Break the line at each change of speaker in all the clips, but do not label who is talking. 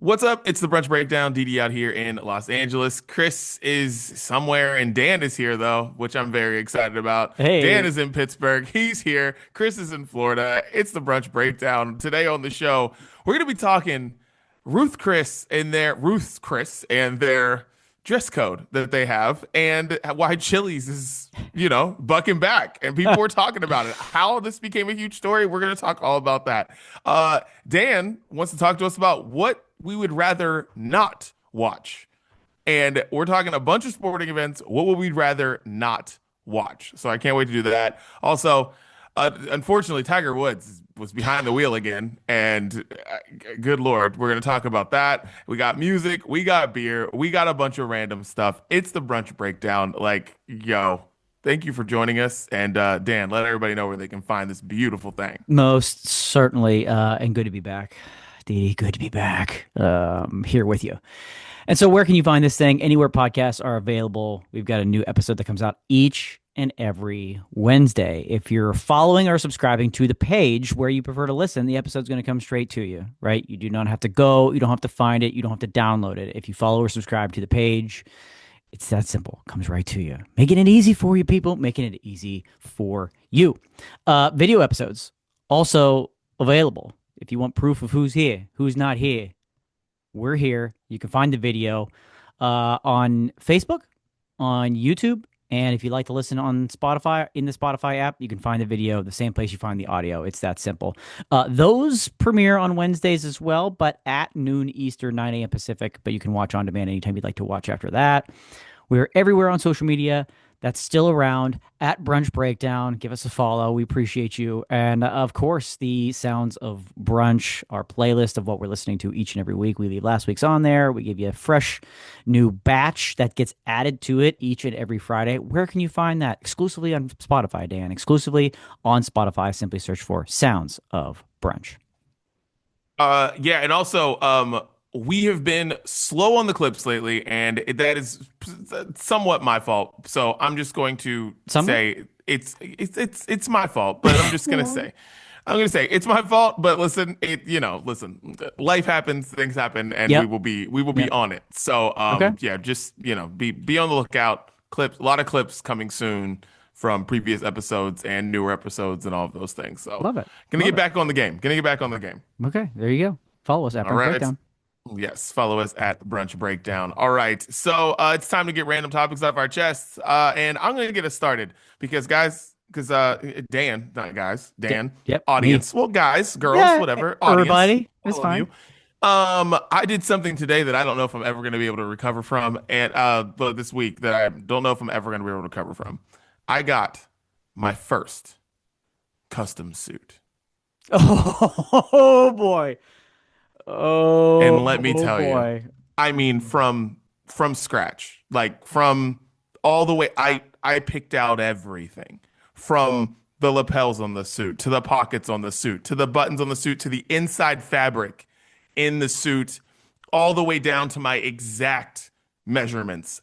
What's up? It's the Brunch Breakdown. DD out here in Los Angeles. Chris is somewhere, and Dan is here though, which I'm very excited about. Dan
Hey,
is in Pittsburgh. He's here. Chris is in Florida. It's the Brunch Breakdown. Today on the show, we're gonna be talking Ruth's Chris and their dress code that they have, and why Chili's is bucking back, and people were talking about it. How this became a huge story. We're gonna talk all about that. Dan wants to talk to us about what we would rather not watch. And we're talking a bunch of sporting events. What would we rather not watch? So I can't wait to do that. Also, unfortunately, Tiger Woods was behind the wheel again. And good Lord, we're going to talk about that. We got music, we got beer, we got a bunch of random stuff. It's the Brunch Breakdown. Thank you for joining us. And Dan, let everybody know where they can find this beautiful thing.
most certainly, and good to be back. Dee, good to be back here with you. And so, where can you find this thing? Anywhere podcasts are available. We've got a new episode that comes out each and every Wednesday. If you're following or subscribing to the page where you prefer to listen, the episode's going to come straight to you, right? You do not have to go, you don't have to find it, you don't have to download it. If you follow or subscribe to the page, it's that simple. It comes right to you. Making it easy for you, people. Making it easy for you. Video episodes also available. If you want proof of who's here, who's not here, we're here. You can find the video on Facebook, on YouTube, and if you like to listen on Spotify, in the Spotify app, you can find the video the same place you find the audio. It's that simple. Those premiere on Wednesdays as well, but at noon Eastern, 9 a.m. Pacific. But you can watch on demand anytime you'd like to watch after that. We're everywhere on social media. That's still around at Brunch Breakdown. Give us a follow. We appreciate you. And of course, the Sounds of Brunch, our playlist of what we're listening to each and every week. We leave last week's on there. We give you a fresh new batch that gets added to it each and every Friday. Where can you find that? Exclusively on Spotify, Dan. Exclusively on Spotify. Simply search for Sounds of Brunch.
Yeah, and also, we have been slow on the clips lately, and that is somewhat my fault. So I'm just going to
Somewhat?
say it's my fault, but I'm gonna say it's my fault. But listen, listen, life happens, things happen, and we
Yep.
will be
Yep.
on it. So
Okay.
yeah, just be on the lookout. Clips, a lot of clips coming soon from previous episodes and newer episodes and all of those things. So
Love it.
gonna
Love
get
it.
back on the game. Gonna get back on the game.
Okay. There you go. Follow us at
All
Brunch
right.
Breakdown.
Yes, follow us at Brunch Breakdown. All right, so it's time to get random topics off our chests, and I'm going to get us started because Dan, not guys, Dan,
Yep. Me.
audience, well, guys, girls,
Yeah.
whatever, audience,
Everybody. It's
all of
fine.
you. I did something today that I don't know if I'm ever going to be able to recover from, and but this week that I don't know if I'm ever going to be able to recover from. I got my first custom suit,
Oh boy.
and let me
Oh
tell you.
boy.
I mean, from scratch, like from all the way. I picked out everything from the lapels on the suit to the pockets on the suit to the buttons on the suit to the inside fabric in the suit, all the way down to my exact measurements,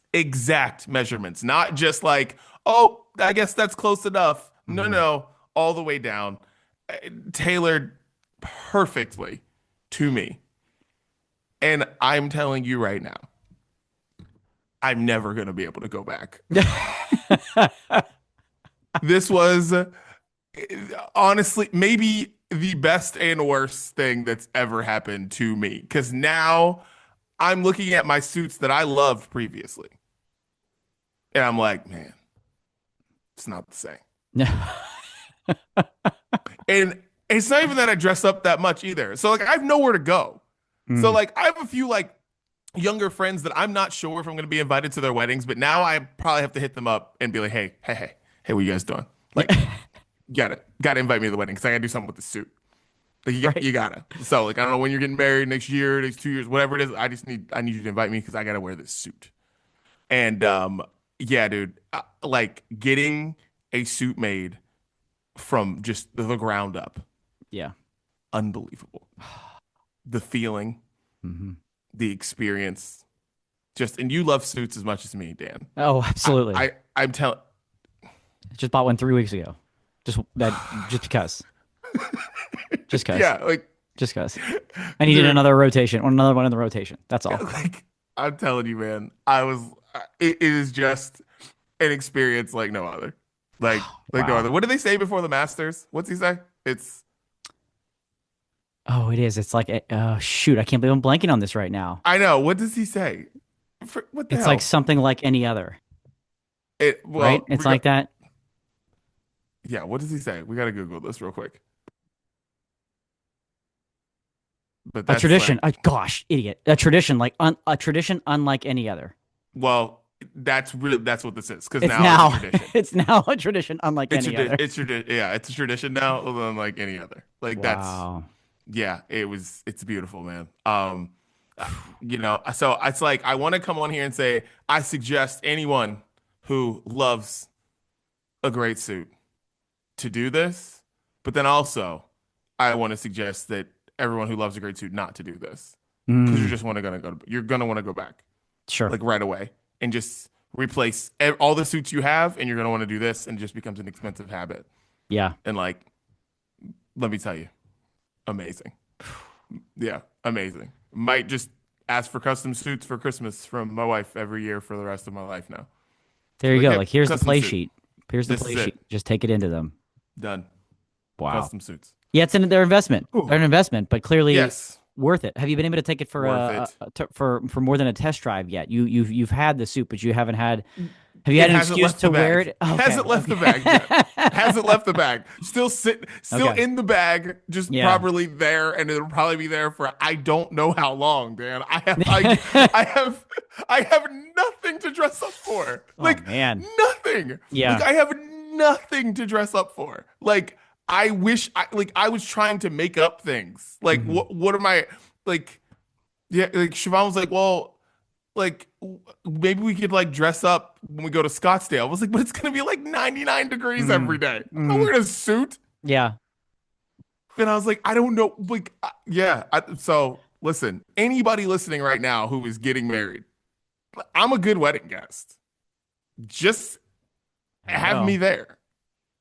not just like, oh, I guess that's close enough. No,
Mhm.
no, all the way down, tailored perfectly to me. And I'm telling you right now, I'm never going to be able to go back. This was honestly maybe the best and worst thing that's ever happened to me because now I'm looking at my suits that I loved previously. And I'm like, man, it's not the same. And it's not even that I dress up that much either. So like I have nowhere to go. So
Mm.
like I have a few like younger friends that I'm not sure if I'm going to be invited to their weddings, but now I probably have to hit them up and be like, hey, what you guys doing? Like, gotta invite me to the wedding because I gotta do something with the suit. Like,
Right.
you gotta. So, like, I don't know when you're getting married next year, next 2 years, whatever it is. I need you to invite me because I gotta wear this suit. And yeah, dude, like getting a suit made from just the ground up,
Yeah.
unbelievable. The feeling,
Hmm.
the experience, just and you love suits as much as me, Dan.
Oh, absolutely.
I'm telling.
Just bought one 3 weeks ago. Just that. Just because. Just because.
Yeah, like
Just because. I needed
Dude,
another rotation or another one in the rotation. That's all.
like I'm telling you, man, it is just an experience like no other. Like no
Wow.
other. What did they say before the Masters? What's he say? It's
Oh, it is. It's like, shoot, I can't believe I'm blanking on this right now.
I know. What does he say? What the
It's like
hell?
something like any other, right?
Well,
It's like that.
yeah, what does he say? We gotta Google this real quick. But
A
that's
tradition.
like,
Gosh, idiot. A tradition a tradition unlike any other.
well, that's what this is because
It's
now it's a
now
tradition.
it's now a tradition unlike
It's
any other.
tradition. Yeah, it's a tradition now, unlike any other. Like that's
Wow.
yeah, it's beautiful, man. So it's like I want to come on here and say I suggest anyone who loves a great suit to do this, but then also I want to suggest that everyone who loves a great suit not to do this because
Mm,
you're gonna want to go back
sure.
like right away and just replace all the suits you have, and you're gonna want to do this, and it just becomes an expensive habit.
Yeah.
And like, let me tell you, amazing. Yeah, amazing. Might just ask for custom suits for Christmas from my wife every year for the rest of my life now.
There you
Like,
go.
hey,
Like here's the
custom
play
suit.
sheet. Here's the
This
play
is it.
sheet. Just take it into them.
Done.
Wow.
Custom suits.
Yeah, it's in their investment.
Ooh.
They're an investment, but clearly
Yes.
worth it. Have you been able to take it for
Worth it.
for more than a test drive yet? You've had the suit, but you haven't had. Have you
It
had an
hasn't
excuse
left
to
the
wear
bag.
it? Okay,
Hasn't left the bag yet.
okay,
Hasn't left the bag. Still
okay.
in the bag, just
Yeah.
properly there, and it'll probably be there for I don't know how long, Dan. I have nothing to dress up for.
Oh
Like
man.
nothing. Like
Yeah.
I have nothing to dress up for. Like I wish I was trying to make up things. Like
Hmm.
what am I like? Yeah, like Siobhan was like, well, like maybe we could like dress up when we go to Scottsdale. I was like, but it's gonna be like 99 degrees every
Mm.
day. I'm not
Mm.
wearing a suit.
Yeah.
And I was like, I don't know. Like, yeah. So listen, anybody listening right now who is getting married, I'm a good wedding guest. Just
There you
have me
go.
there.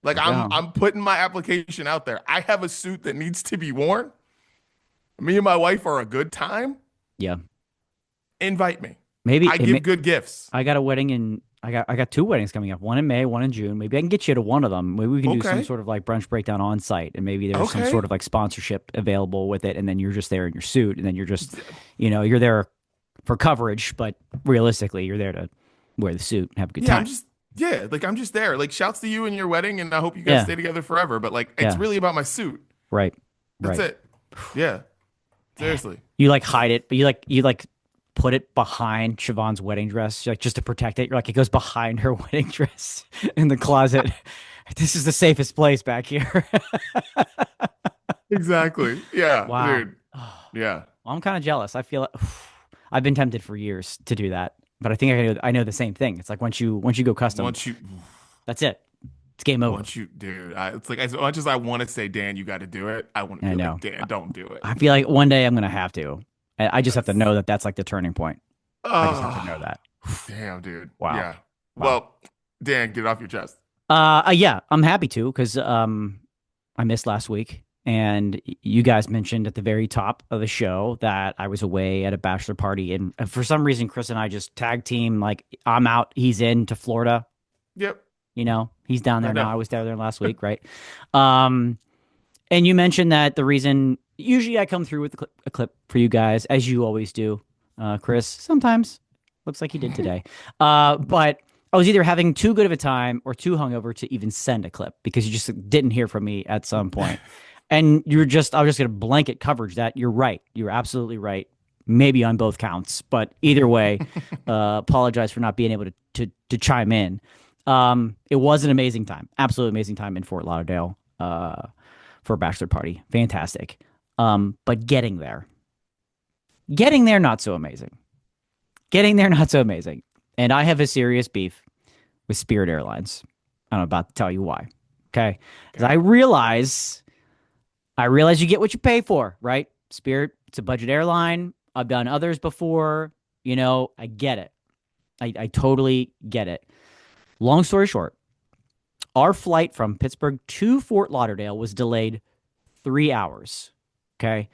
Like
There you go.
I'm putting my application out there. I have a suit that needs to be worn. Me and my wife are a good time.
Yeah.
Invite me.
Maybe
I give good gifts.
I got a wedding in I got two weddings coming up. One in May, one in June. Maybe I can get you to one of them. Maybe we can do some
Okay.
sort of like brunch breakdown on site, and maybe there's some
Okay.
sort of like sponsorship available with it, and then you're just there in your suit, and then you're just, you're there for coverage, but realistically, you're there to wear the suit and have a good
Yeah,
time.
I'm just there. Like shouts to you and your wedding, and I hope you guys
Yeah,
stay together forever. But like it's
yeah,
really about my suit.
right,
That's
right.
it. Yeah. Seriously.
You like hide it, but you like put it behind Siobhan's wedding dress, like just to protect it. You're like it goes behind her wedding dress in the closet. This is the safest place back here.
Exactly. Yeah,
Wow.
dude.
Oh,
Yeah.
well, I'm kind of jealous. I feel like I've been tempted for years to do that, but I think I know the same thing. It's like once you go custom,
Once you
that's it. It's game over.
dude, it's like as much as I want to say, Dan, you got to do it. I want to
I
be
know.
like, Dan, don't do it.
I feel like one day I'm gonna have to. I just have to
That's
know that that's like the turning point. I just have to know
oh,
that.
damn, dude.
Wow.
Yeah.
Wow.
Well, Dan, get it off your chest.
Yeah, I'm happy to because I missed last week, and you guys mentioned at the very top of the show that I was away at a bachelor party, and for some reason, Chris and I just tag team like I'm out, he's in to Florida.
Yep.
He's down
I
there now.
know.
I was down there last week, right? Um, and you mentioned that the reason usually I come through with a clip for you guys, as you always do, Chris. Sometimes looks like you did today, but I was either having too good of a time or too hungover to even send a clip because you just didn't hear from me at some point. And I was just going to blanket coverage that you're right. You're absolutely right. Maybe on both counts, but either way, apologize for not being able to chime in. It was an amazing time, absolutely amazing time in Fort Lauderdale for a bachelor party. Fantastic. But getting there, not so amazing. Getting there, not so amazing. And I have a serious beef with Spirit Airlines. I'm about to tell you why. Okay. Because I realize you get what you pay for, right? Spirit, it's a budget airline. I've done others before. I get it. I totally get it. Long story short, our flight from Pittsburgh to Fort Lauderdale was delayed 3 hours. Okay.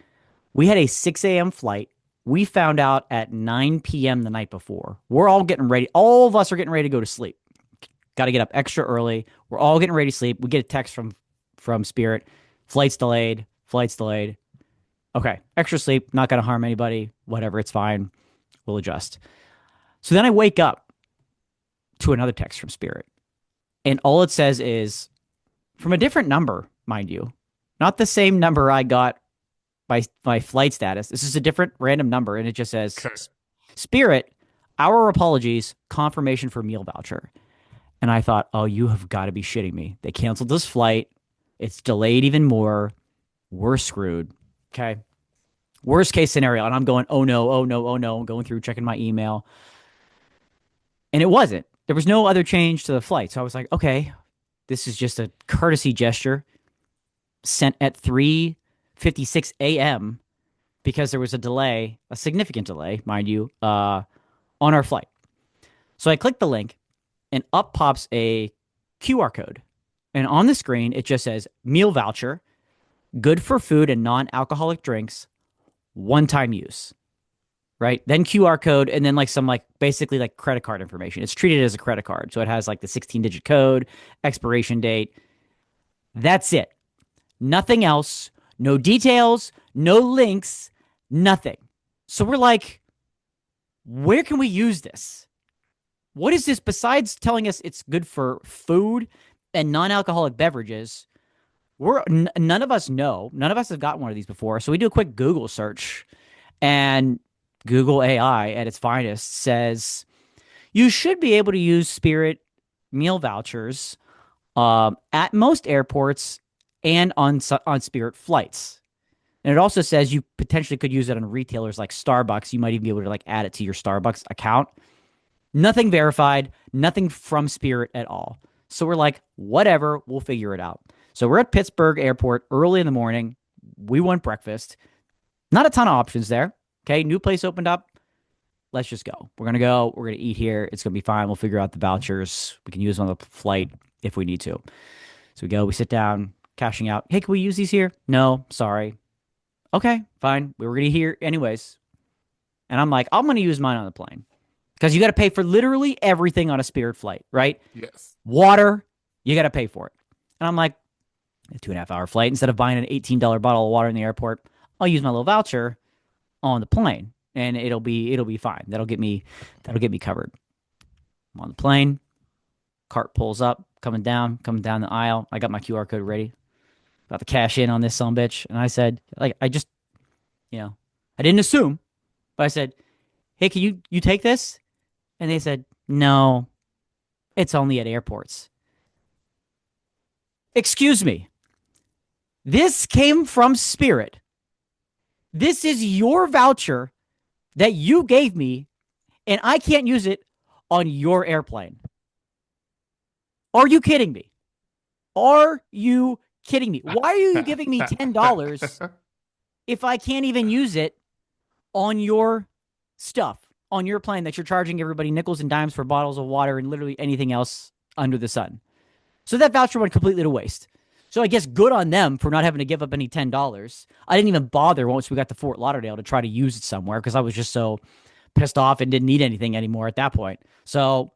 We had a 6 a.m. flight. We found out at 9 p.m. the night before. We're all getting ready. All of us are getting ready to go to sleep. Got to get up extra early. We're all getting ready to sleep. We get a text from Spirit. Flight's delayed. Flight's delayed. Okay, extra sleep. Not going to harm anybody. Whatever. It's fine. We'll adjust. So then I wake up to another text from Spirit. And all it says is from a different number, mind you, not the same number I got my flight status. This is a different random number. And it just says,
Okay.
Spirit, our apologies, confirmation for meal voucher. And I thought, oh, you have got to be shitting me. They canceled this flight. It's delayed even more. We're screwed. Okay. Worst case scenario. And I'm going, oh no, oh no, oh no. I'm going through checking my email. And it wasn't. There was no other change to the flight. So I was like, okay, this is just a courtesy gesture sent at 3:56 a.m. because there was a delay, a significant delay, mind you, on our flight. So I clicked the link and up pops a QR code. And on the screen, it just says meal voucher, good for food and non-alcoholic drinks, one-time use. Right? Then QR code and then like some like basically like credit card information. It's treated as a credit card. So it has like the 16-digit code, expiration date. That's it. Nothing else. No details, no links, nothing. So we're like, where can we use this? What is this besides telling us it's good for food and non-alcoholic beverages? None of us know. None of us have gotten one of these before. So we do a quick Google search, and Google AI at its finest says you should be able to use Spirit meal vouchers at most airports and on Spirit flights. And it also says you potentially could use it on retailers like Starbucks. You might even be able to like add it to your Starbucks account. Nothing verified, nothing from Spirit at all. So we're like, whatever, we'll figure it out. So we're at Pittsburgh Airport early in the morning. We want breakfast. Not a ton of options there. Okay, new place opened up. Let's just go. We're going to go. We're going to eat here. It's going to be fine. We'll figure out the vouchers. We can use them on the flight if we need to. So we go, we sit down, cashing out. Hey, can we use these here? No, sorry. Okay, fine. We were going to here anyways. And I'm like, I'm going to use mine on the plane. Because you got to pay for literally everything on a Spirit flight, right?
Yes.
Water, you got to pay for it. And I'm like, a 2.5 hour flight. Instead of buying an $18 bottle of water in the airport, I'll use my little voucher on the plane, and it'll be fine. That'll get me covered. I'm on the plane. Cart pulls up, coming down the aisle. I got my QR code ready, about to cash in on this sumbitch, and I said, like, I just, I didn't assume, but I said, hey, can you take this? And they said, no, it's only at airports. Excuse me. This came from Spirit. This is your voucher that you gave me, and I can't use it on your airplane. Are you kidding me? Are you kidding me? Why are you giving me $10 if I can't even use it on your stuff, on your plane that you're charging everybody nickels and dimes for bottles of water and literally anything else under the sun? So that voucher went completely to waste. So I guess good on them for not having to give up any $10. I didn't even bother once we got to Fort Lauderdale to try to use it somewhere because I was just so pissed off and didn't need anything anymore at that point. So,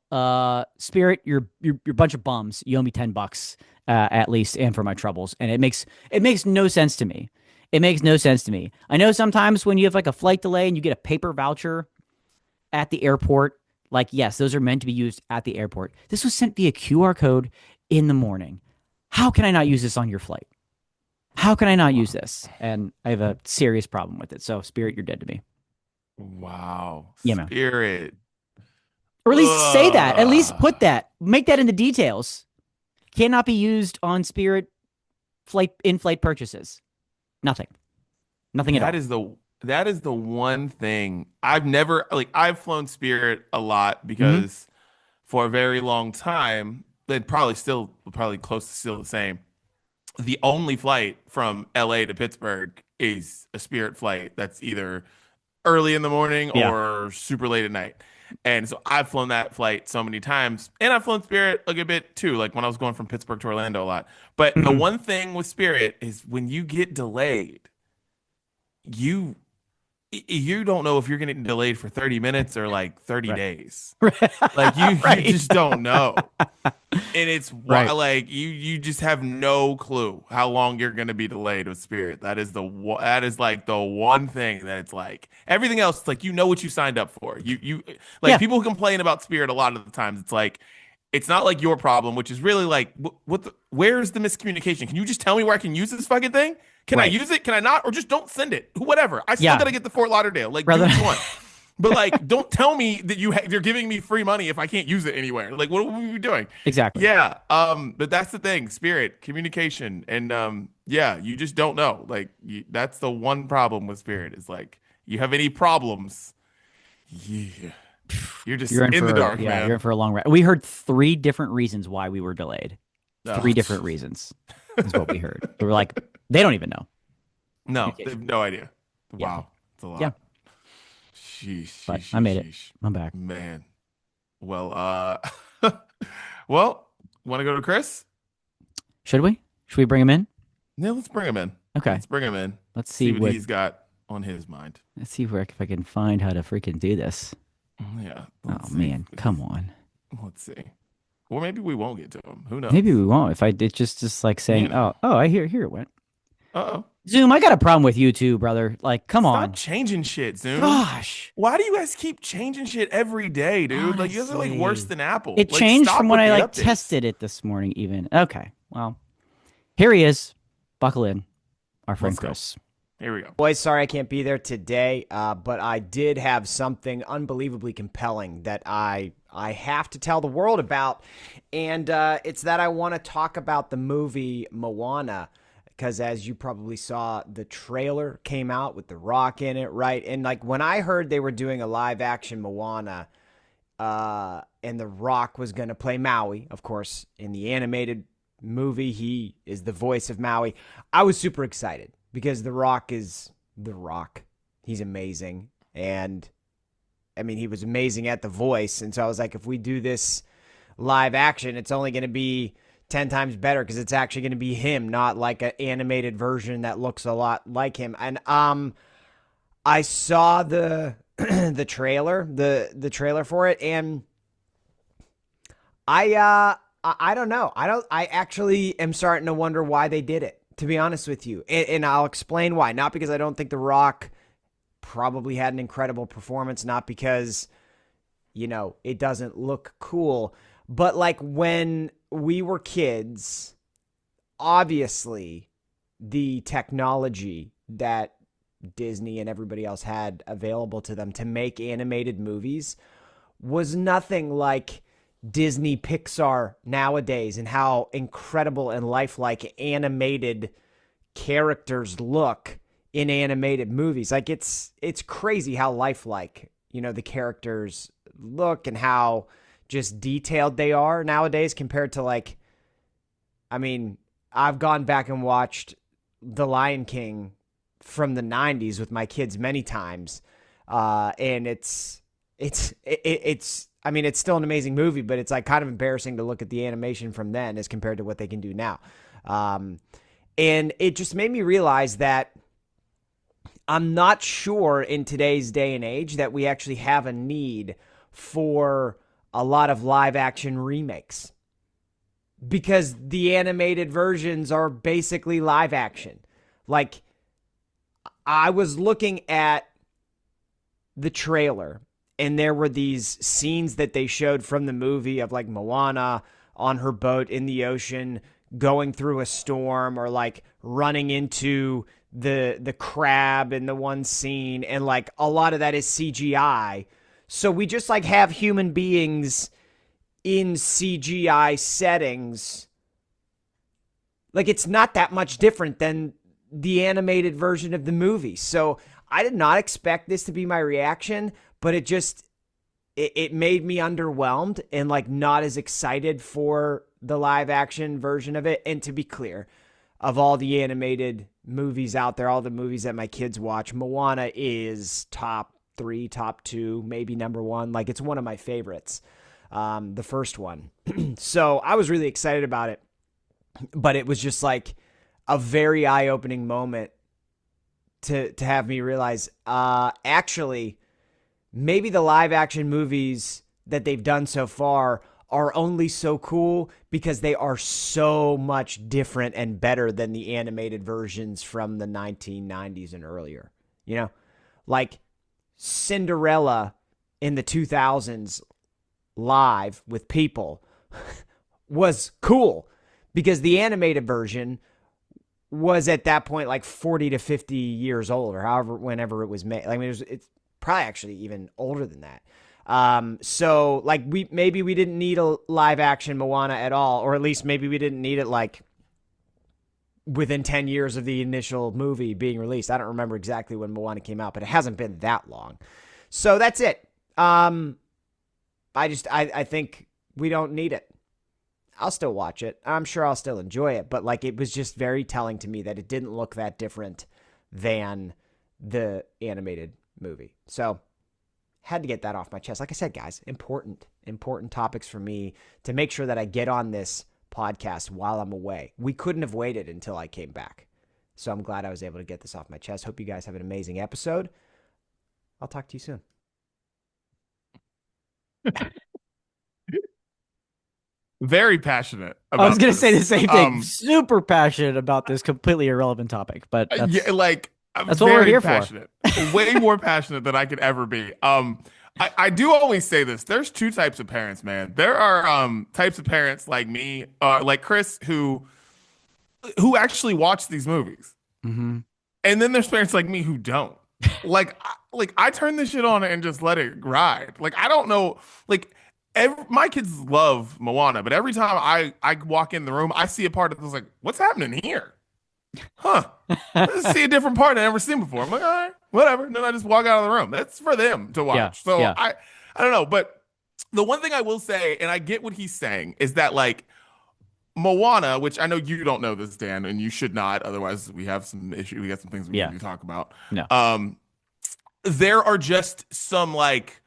Spirit, you're a bunch of bums. You owe me $10 at least, and for my troubles. And it makes no sense to me. It makes no sense to me. I know sometimes when you have like a flight delay and you get a paper voucher at the airport, like yes, those are meant to be used at the airport. This was sent via QR code in the morning. How can I not use this on your flight? How can I not use this? And I have a serious problem with it. So, Spirit, you're dead to me.
Wow.
Yeah, man.
Spirit.
Or at least say that. At least
Ugh.
put that. Make that in the details. Cannot be used on Spirit in-flight purchases. Nothing. Nothing at all.
That is the one thing I've flown Spirit a lot because for a very long time, and probably close to still the same. The only flight from LA to Pittsburgh is a Spirit flight that's either early in the morning
Yeah.
or super late at night. And so I've flown that flight so many times. And I've flown Spirit a good bit too, like when I was going from Pittsburgh to Orlando a lot. But the one thing with Spirit is when you get delayed, you you don't know if you're getting delayed for 30 minutes or like 30
Right.
days. Like you
Right.
just don't know. And it's
Right.
like you just have no clue how long you're going to be delayed with Spirit. That is like the one thing that it's like everything else like you know what you signed up for. You like
Yeah.
people who complain about Spirit a lot of the times it's like it's not like your problem, which is really like where's the miscommunication? Can you just tell me where I can use this fucking thing? Can I
Right.
use it? Can I not? Or just don't send it? Whatever. I still got
Yeah.
to get the Fort Lauderdale. Like do
Brother.
what you want. But like, don't tell me that you're giving me free money if I can't use it anywhere. Like, what are we doing?
Exactly.
Yeah. But that's the thing, spirit, communication, and yeah, you just don't know. Like, that's the one problem with spirit is like, you have any problems, yeah, you're just
You're in
in the
for
dark,
yeah, you're in
man.
for a long ride. We heard three different reasons why we were delayed.
Oh,
Three different reasons is what we heard. We were like, they don't even know.
no, they have
Communication.
no idea.
Yeah.
Wow, it's a
Yeah.
lot. Sheesh,
But
sheesh,
I
sheesh,
made it.
sheesh.
I'm back.
Man. Well, well, want to go to Chris?
Should we? Should we bring him in?
Yeah, let's bring him in.
Okay.
Let's bring him in.
Let's
See
see
what
what
he's got on his mind.
let's see where if I can find how to freaking do this.
Yeah,
Oh
let's see.
man, come on.
Let's see. Or maybe we won't get to him. Who knows?
Maybe we won't. If I did just like
You
saying,
know.
oh, I hear here it went.
Uh-oh.
Zoom, I got a problem with you too, brother. Like, come
Stop
on.
changing shit, Zoom.
Gosh.
Why do you guys keep changing shit every day, dude? Like you guys are like worse
Honestly.
than Apple.
It
Like
changed
stop
from when
with
I
the
like
updates.
tested it this morning even. Okay. Well, here he is. Buckle in. Our friend
Let's go.
Chris.
Here we go.
Boys, sorry I can't be there today, but I did have something unbelievably compelling that I have to tell the world about, and it's that I want to talk about the movie Moana, because as you probably saw, the trailer came out with The Rock in it, right? And like when I heard they were doing a live action Moana, and The Rock was going to play Maui, of course, in the animated movie, he is the voice of Maui. I was super excited because The Rock is The Rock. He's amazing. And I mean, he was amazing at the voice. And so I was like, if we do this live action, it's only going to be 10 times better because it's actually going to be him, not like an animated version that looks a lot like him. And I saw the the trailer, the trailer for it, and I don't know. I actually am starting to wonder why they did it, to be honest with you. And I'll explain why. Not because I don't think The Rock probably had an incredible performance, not because, you know, it doesn't look cool, but like when we were kids, obviously the technology that Disney and everybody else had available to them to make animated movies was nothing like Disney Pixar nowadays, and how incredible and lifelike animated characters look in animated movies. Like it's crazy how lifelike, you know, the characters look and how just detailed they are nowadays compared to like, I mean, I've gone back and watched The Lion King from the 90s with my kids many times. And it's I mean, it's still an amazing movie, but it's like kind of embarrassing to look at the animation from then as compared to what they can do now. And it just made me realize that I'm not sure in today's day and age that we actually have a need for a lot of live action remakes, because the animated versions are basically live action. Like, I was looking at the trailer, and there were these scenes that they showed from the movie of like Moana on her boat in the ocean, going through a storm, or like running into the crab in the one scene. And like a lot of that is CGI. So we just like have human beings in CGI settings. Like it's not that much different than the animated version of the movie. So I did not expect this to be my reaction, but it made me underwhelmed and like not as excited for the live action version of it. And to be clear, of all the animated movies out there, all the movies that my kids watch, Moana is top 3, top 2, maybe number 1. Like it's one of my favorites, the first one. So I was really excited about it, but it was just like a very eye-opening moment to have me realize, actually, maybe the live action movies that they've done so far are only so cool because they are so much different and better than the animated versions from the 1990s and earlier. You know, like Cinderella in the 2000s live with people was cool because the animated version was at that point like 40 to 50 years old, or however, whenever it was made. I mean, it's probably actually even older than that. So like maybe we didn't need a live action Moana at all, or at least maybe we didn't need it like within 10 years of the initial movie being released. I don't remember exactly when Moana came out, but it hasn't been that long. So that's it. I think we don't need it. I'll still watch it. I'm sure I'll still enjoy it, but like it was just very telling to me that it didn't look that different than the animated movie. So had to get that off my chest. Like I said, guys, important topics for me to make sure that I get on this podcast while I'm away. We couldn't have waited until I came back. So I'm glad I was able to get this off my chest. Hope you guys have an amazing episode. I'll talk to you soon.
Very passionate about
I was going to
this.
say the same thing. Super passionate about this completely irrelevant topic, but that's,
yeah, like I'm
that's what we're
very
here
passionate. Way more passionate than I could ever be. I do always say this. There's two types of parents, man. There are types of parents like me, like Chris, who actually watch these movies,
mm-hmm.
and then there's parents like me who don't. Like I turn this shit on and just let it ride. Like I don't know, like. My kids love Moana, but every time I walk in the room, I see a part of this like, what's happening here? Huh. Let's see a different part I've never seen before. I'm like, all right, whatever. And then I just walk out of the room. That's for them to watch.
Yeah,
So
yeah.
I don't know. But the one thing I will say, and I get what he's saying, is that like Moana, which I know you don't know this, Dan, and you should not. Otherwise, we have some issues. We got some things we need to talk about.
No.
There are just some like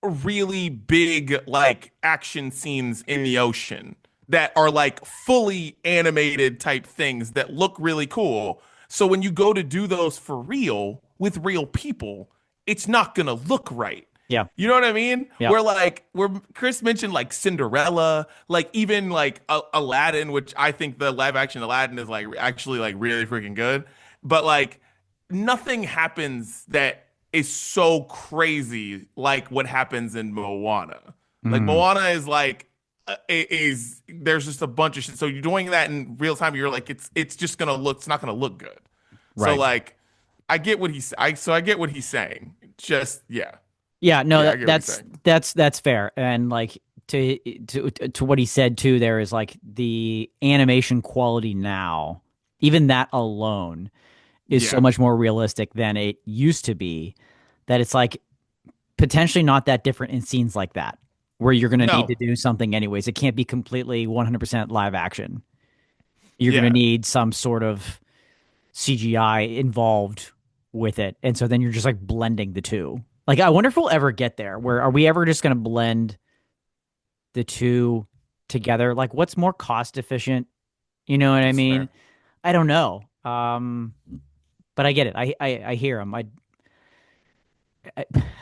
really big like action scenes in the ocean that are like fully animated type things that look really cool. So when you go to do those for real with real people, it's not gonna look right.
Yeah.
You know what I mean?
Yeah.
Where Chris mentioned like Cinderella, like even like Aladdin, which I think the live action Aladdin is like actually like really freaking good. But like nothing happens that is so crazy like what happens in Moana. Like Moana is like there's just a bunch of shit. So you're doing that in real time. You're like it's just gonna look. It's not gonna look good.
Right.
So like I get what he's saying. Just yeah.
Yeah. No,
Yeah,
that's fair. And like to what he said too, there is like the animation quality now. Even that alone is so much more realistic than it used to be, that it's like potentially not that different in scenes like that, where you're going to need to do something anyways. It can't be completely 100% live action. You're going to need some sort of CGI involved with it. And so then you're just like blending the two. Like, I wonder if we'll ever get there. Where are we ever just going to blend the two together? Like, what's more cost efficient? You know what I mean?
Fair.
I don't know. But I get it. I hear him. I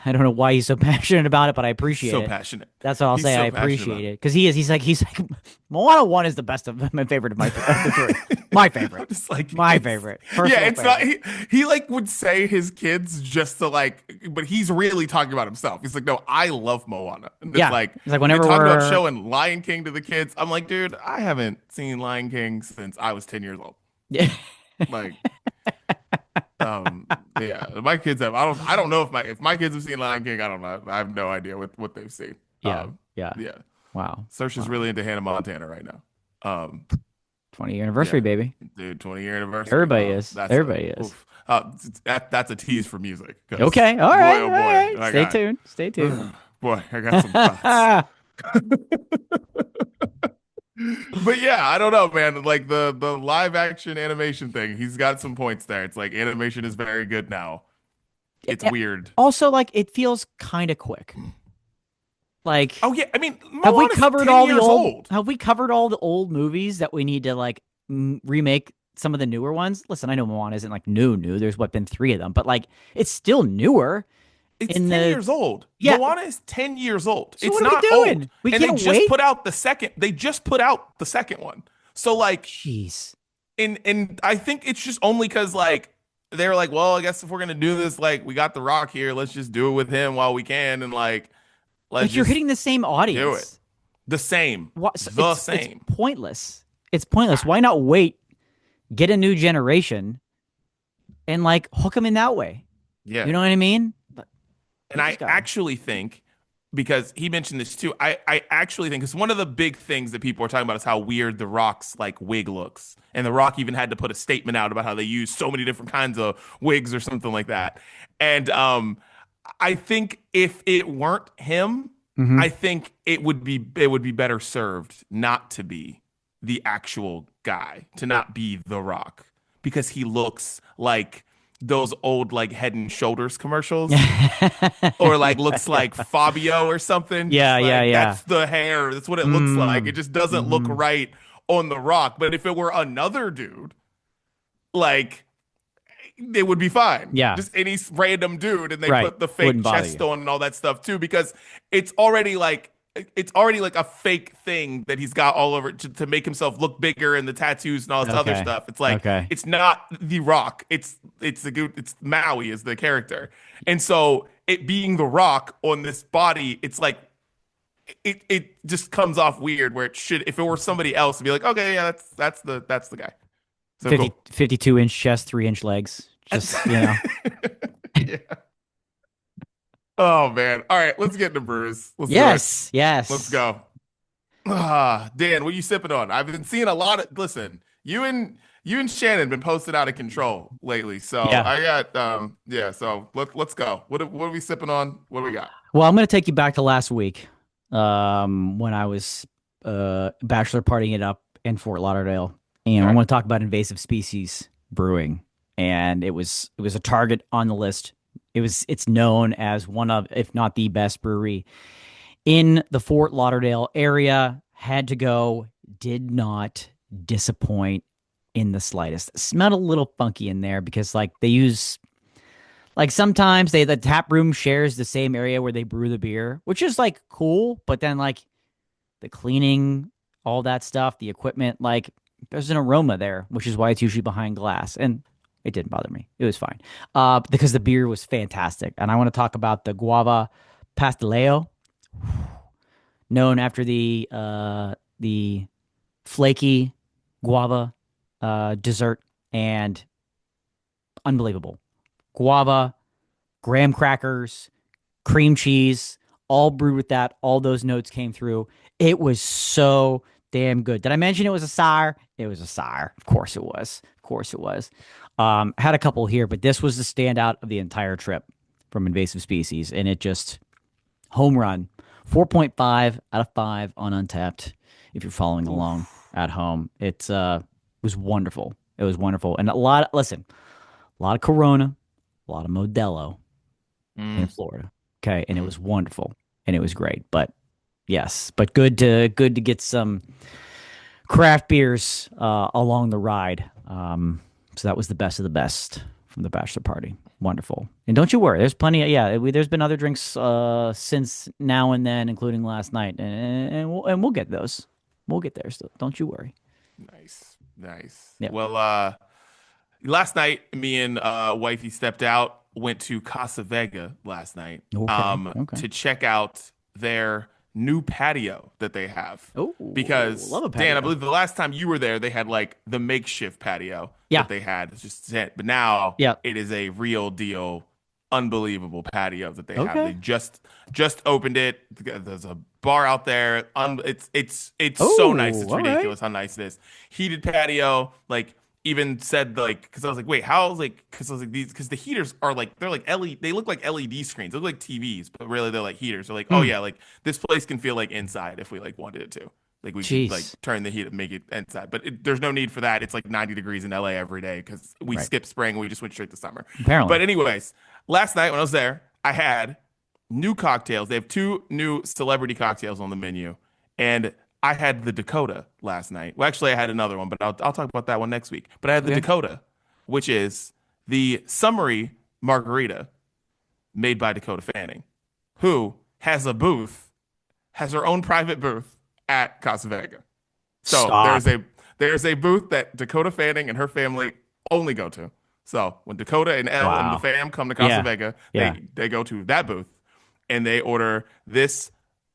don't know why he's so passionate about it, but I appreciate it.
So passionate.
That's what I'll say. I appreciate it because he's like Moana 1 is the best of my favorite of the three. My favorite.
Just like
my favorite.
Yeah, it's
favorite.
not he like would say his kids just to like, but he's really talking about himself. He's like, no, I love Moana. And it's like,
it's like whenever
we're talking
we're
about showing Lion King to the kids, I'm like, dude, I haven't seen Lion King since I was 10 years old.
Yeah.
Like, yeah, my kids have. I don't know if my kids have seen Lion King. I don't know. I have no idea what they've seen.
Yeah. Wow.
Saoirse's really into Hannah Montana right now.
20th anniversary, baby.
Dude, 20-year anniversary.
Everybody is. Everybody is.
That's a tease for music.
Okay. All right. All right.
Stay
tuned. Stay tuned.
Boy, I got some thoughts. But yeah, I don't know, man. Like the live action animation thing, he's got some points there. It's like animation is very good now. It's weird.
Also, like it feels kind of quick. Like,
oh yeah, I mean,
have we covered all the
old?
Have we covered all the old movies that we need to like remake some of the newer ones. Listen, I know Moana isn't like new. There's been 3 of them, but like it's still newer
It's
in
10
the
years old.
yeah.
Moana is 10 years old.
So
It's
what are we
not old.
doing? We
And they
can't
just
wait.
put out the second. They just put out the second one. So like
Jeez.
and I think it's just only because like they're like, well, I guess if we're gonna do this, like we got The Rock here, let's just do it with him while we can, and like let's
But you're
just
hitting the same
do it.
audience.
The same.
What?
The same.
It's pointless. It's pointless. Why not wait? Get a new generation and like hook them in that way.
Yeah.
You know what I mean? But
And I actually think, because he mentioned this too, I actually think, because one of the big things that people are talking about is how weird The Rock's like wig looks. And The Rock even had to put a statement out about how they use so many different kinds of wigs or something like that. And I think if it weren't him, I think it would be better served not to be the actual guy, to not be The Rock, because he looks like those old like Head and Shoulders commercials, or like looks like Fabio or something.
Yeah,
Just
yeah,
like,
yeah.
That's the hair. That's what it looks like. It just doesn't look right on The Rock. But if it were another dude, like it would be fine.
Yeah.
Just any random dude, and they
Right.
put the fake
Wouldn't bother
chest
you.
on and all that stuff too, because it's already like a fake thing that he's got all over to make himself look bigger, and the tattoos and all this other
Okay.
stuff. It's like
Okay.
it's not The Rock. It's Maui is the character, and so it being The Rock on this body, it's like it just comes off weird. Where it should, if it were somebody else, it'd be like, okay, yeah, that's the guy. So
50,
cool.
52-inch chest, 3-inch legs. Just, you know.
Yeah. Oh man. All right, let's get into brews. Let's do it.
Yes.
Let's go. Dan, what are you sipping on? I've been seeing a lot of. Listen, you and Shannon been posted out of control lately. So
Yeah.
I got yeah. So let's go. What are we sipping on? What do we got?
Well, I'm going to take you back to last week, when I was bachelor partying it up in Fort Lauderdale, and I want to talk about Invasive Species Brewing, and it was a target on the list. It's known as one of, if not the best brewery in the Fort Lauderdale area. Had to go, did not disappoint in the slightest. It smelled a little funky in there because like they use, like sometimes the tap room shares the same area where they brew the beer, which is like cool, but then like the cleaning, all that stuff, the equipment, like there's an aroma there, which is why it's usually behind glass. And it didn't bother me. It was fine. Because the beer was fantastic. And I want to talk about the guava pasteleo, known after the flaky guava dessert, and unbelievable. Guava, graham crackers, cream cheese, all brewed with that. All those notes came through. It was so damn good. Did I mention it was a sour? It was a sour. Of course it was. Of course it was. Had a couple here, but this was the standout of the entire trip from Invasive Species, and it just home run. 4.5 out of 5 on Untapped. If you're following along at home, it was wonderful. It was wonderful, and a lot of Corona, a lot of Modelo in Florida. Okay, and it was wonderful, and it was great. But yes, but good to get some craft beers along the ride. So that was the best of the best from the bachelor party. Wonderful. And don't you worry, there's plenty of, there's been other drinks since now and then, including last night, and we'll get those. We'll get there still. Don't you worry.
Nice.
Yep.
Well, last night me and wifey stepped out, went to Casa Vega last night
Okay.
to check out their new patio that they have.
Oh,
because
love a patio.
Dan, I believe the last time you were there, they had like the makeshift patio
Yeah.
that they had. It's just it. But now
Yeah.
it is a real deal, unbelievable patio that they have.
Okay.
They just opened it. There's a bar out there. It's
Oh,
so nice. It's
all right.
ridiculous how nice it is. Heated patio, like even said like, because I was like, wait, how? Because I was like, these, because the heaters are like, they're like LED, they look like LED screens, they look like TVs, but really they're like heaters. They're like, oh yeah, like this place can feel like inside if we like wanted it to. Like we
Jeez.
could like turn the heat and make it inside, but there's no need for that. It's like 90 degrees in LA every day because we
Right.
skipped spring and we just went straight to summer.
Apparently.
But anyways, last night when I was there, I had new cocktails. They have 2 new celebrity cocktails on the menu, and I had the Dakota last night. Well, actually, I had another one, but I'll talk about that one next week. But I had the
Okay.
Dakota, which is the summary margarita made by Dakota Fanning, who has her own private booth at Casa Vega. So
Stop.
there's a booth that Dakota Fanning and her family only go to. So when Dakota and Elle and the
Wow.
fam come to Casa
Yeah.
Vega,
Yeah.
they go to that booth and they order this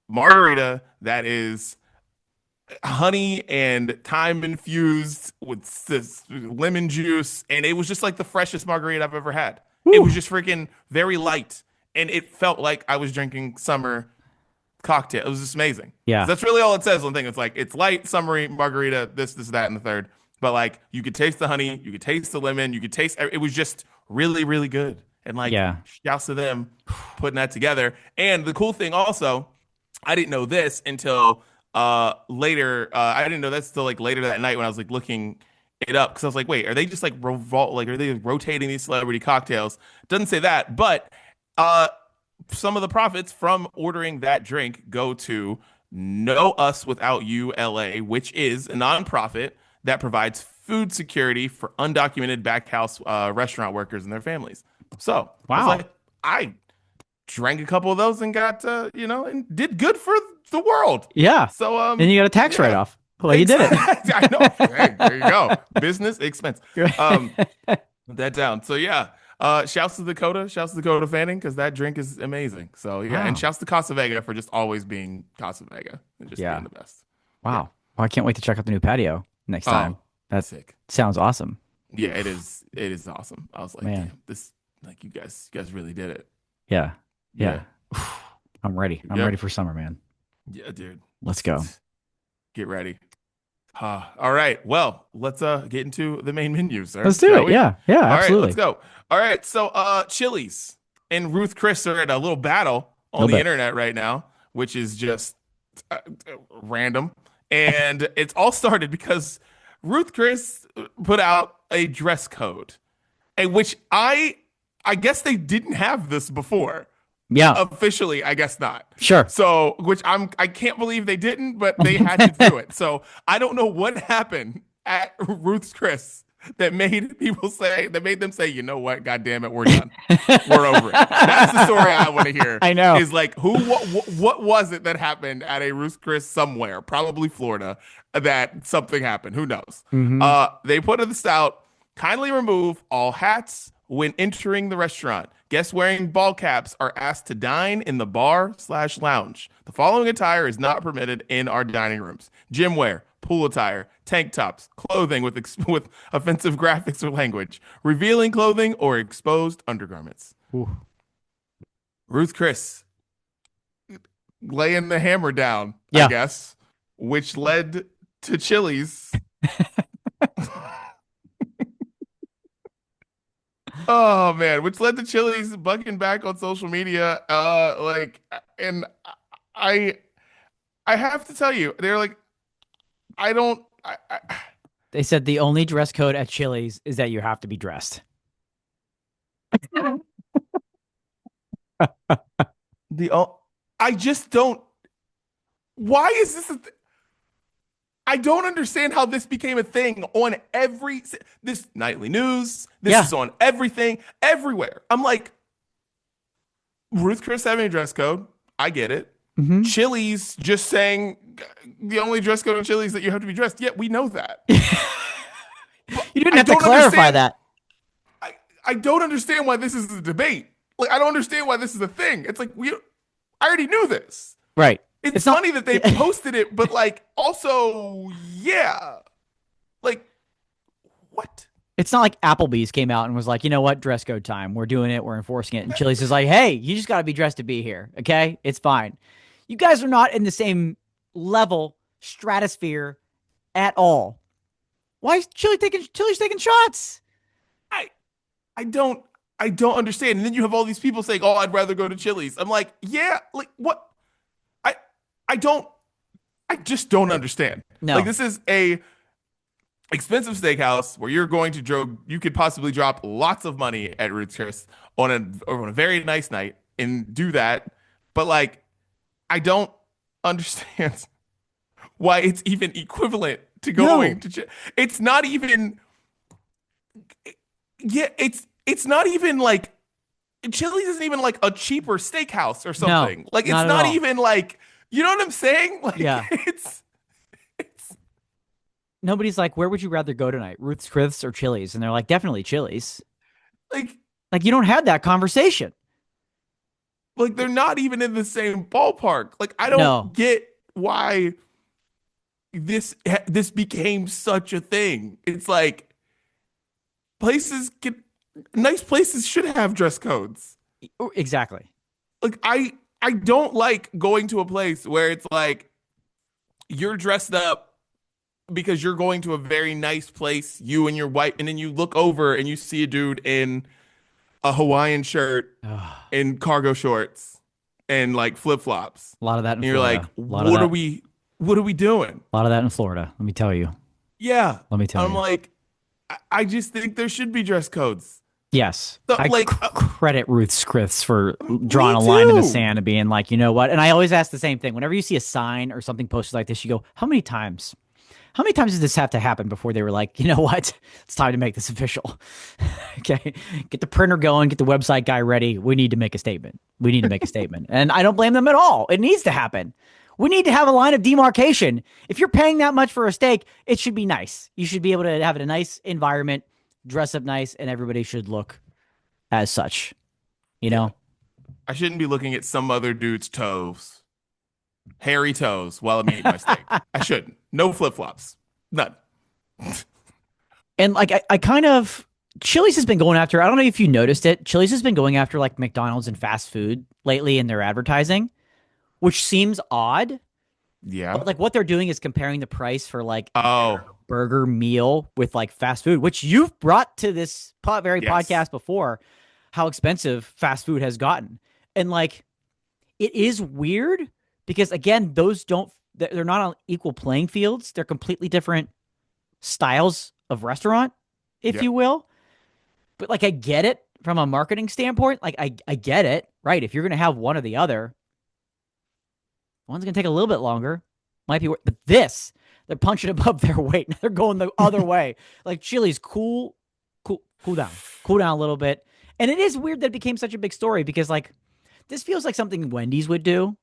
margarita that is honey and thyme infused with this lemon juice, and it was just like the freshest margarita I've ever had. It
Whew.
was just freaking very light, and it felt like I was drinking summer cocktail. It was just amazing.
Yeah.
That's really all it says on the thing. It's like it's light, summery, margarita, this, that, and the third. But like you could taste the honey, you could taste the lemon, you could taste it was just really, really good. And like
Yeah.
shouts to them putting that together. And the cool thing also, I didn't know this until later. I didn't know that's till like later that night when I was like looking it up because I was like, wait, are they just like are they rotating these celebrity cocktails? Doesn't say that, but uh some of the profits from ordering that drink go to Know Us Without You LA, which is a nonprofit that provides food security for undocumented backhouse restaurant workers and their families. So I was
Wow.
like, I drank a couple of those and got and did good for the world.
Yeah.
So
And you got a tax
yeah.
write-off. Well, you did it.
Exactly. I know. Hey, there you go. Business expense. Put that down. So yeah. Shouts to Dakota. Shouts to Dakota Fanning because that drink is amazing. So yeah, and
Wow.
shouts to Casa Vega for just always being Casa Vega and just
Yeah.
being the best.
Wow. Well, I can't wait to check out the new patio next time. That
Sick.
sounds awesome.
Yeah, it is. It is awesome. I was like,
Man.
damn, this like you guys really did it.
Yeah. Yeah. I'm ready. I'm
Yep.
ready for summer, man.
Yeah, dude.
Let's go.
Get ready. All right. Well, let's get into the main menu, sir.
Let's do
Shall
it.
we?
Yeah. Yeah.
All right,
Absolutely.
let's go. All right. So Chili's and Ruth Chris are at a little battle on
Little
the
bit.
internet right now, which is just random. And it's all started because Ruth Chris put out a dress code, and which I guess they didn't have this before.
Yeah.
Officially, I guess not.
Sure.
So, I can't believe they didn't, but they had to do it. So I don't know what happened at Ruth's Chris that made them say, you know what, God damn it, we're done, we're over it. That's the story I want to hear.
I know.
Is like what was it that happened at a Ruth's Chris somewhere, probably Florida, that something happened. Who knows? They put this out. Kindly remove all hats when entering the restaurant. Guests wearing ball caps are asked to dine in the bar/lounge. The following attire is not permitted in our dining rooms: gym wear, pool attire, tank tops, clothing with offensive graphics or language, revealing clothing, or exposed undergarments.
Ooh.
Ruth Chris laying the hammer down,
Yeah.
I guess, which led to Chili's. Oh man, which led to Chili's bucking back on social media. And I, I have to tell you, they're like, I don't,
They said the only dress code at Chili's is that you have to be dressed.
I just don't. Why is this? I don't understand how this became a thing on this nightly news. This
Yeah.
is on everything, everywhere. I'm like, Ruth Chris having a dress code. I get it.
Mhm.
Chili's just saying the only dress code in Chili's is that you have to be dressed. Yeah, we know that.
You didn't
I
have to
don't
clarify
understand-
that.
I don't understand why this is a debate. Like, I don't understand why this is a thing. It's like I already knew this.
Right.
It's
not-
funny that they posted it, but like also, yeah. Like, what?
It's not like Applebee's came out and was like, you know what, dress code time. We're doing it. We're enforcing it. And Chili's is like, hey, you just got to be dressed to be here. Okay. It's fine. You guys are not in the same level, stratosphere at all. Why is Chili's taking shots?
I don't understand. And then you have all these people saying, "Oh, I'd rather go to Chili's." I'm like, "Yeah, like what? I just don't understand."
No.
Like, this is a expensive steakhouse where you could possibly drop lots of money at Ruth's Chris on a very nice night and do that. But like, I don't understand why it's even equivalent to
No.
going to. It's not even. Yeah, it's not even like Chili's isn't even like a cheaper steakhouse or
No,
something. Like it's
not at
not
all.
even like you know what I'm saying? Like
Yeah.
it's
Nobody's like, where would you rather go tonight? Ruth's Chris or Chili's? And they're like, definitely Chili's.
like
Like, you don't have that conversation.
like they're not even in the same ballpark. Like I don't
No.
get why this became such a thing. It's like places get nice places should have dress codes.
Exactly.
Like I don't like going to a place where it's like you're dressed up because you're going to a very nice place, you and your wife, and then you look over and you see a dude in a Hawaiian shirt
A
and cargo shorts and like flip-flops.
lot of that in
And you're like,
Florida. A lot of that.
what are we doing?
A lot of that in Florida. Let me tell you.
Yeah.
Let me tell
I'm
you.
like, I just think there should be dress codes.
Yes.
So,
I
like,
credit Ruth Chris for drawing a line in the sand and being like, you know what? And I always ask the same thing. Whenever you see a sign or something posted like this, you go, how many times? How many times does this have to happen before they were like, you know what? It's time to make this official. Okay. Get the printer going, get the website guy ready. We need to make a statement. We need to make a statement. And I don't blame them at all. It needs to happen. We need to have a line of demarcation. If you're paying that much for a steak, it should be nice. You should be able to have a nice environment, dress up nice, and everybody should look as such. You know?
I shouldn't be looking at some other dude's toes, hairy toes, while I'm eating my steak. I shouldn't. No flip-flops. None.
And like I kind of Chili's has been going after, I don't know if you noticed it, Chili's has been going after like McDonald's and fast food lately in their advertising, which seems odd.
Yeah.
But like what they're doing is comparing the price for like
Oh,
burger meal with like fast food, which you've brought to this very
yes.
podcast before, how expensive fast food has gotten. And like, it is weird because again, they're not on equal playing fields. They're completely different styles of restaurant, if
Yep.
you will. But like, I get it from a marketing standpoint. Like I get it, right? If you're going to have one or the other, one's going to take a little bit longer. Might be, but this, they're punching above their weight. They're going the other way. Like Chili's cool down a little bit. And it is weird that it became such a big story because like, this feels like something Wendy's would do.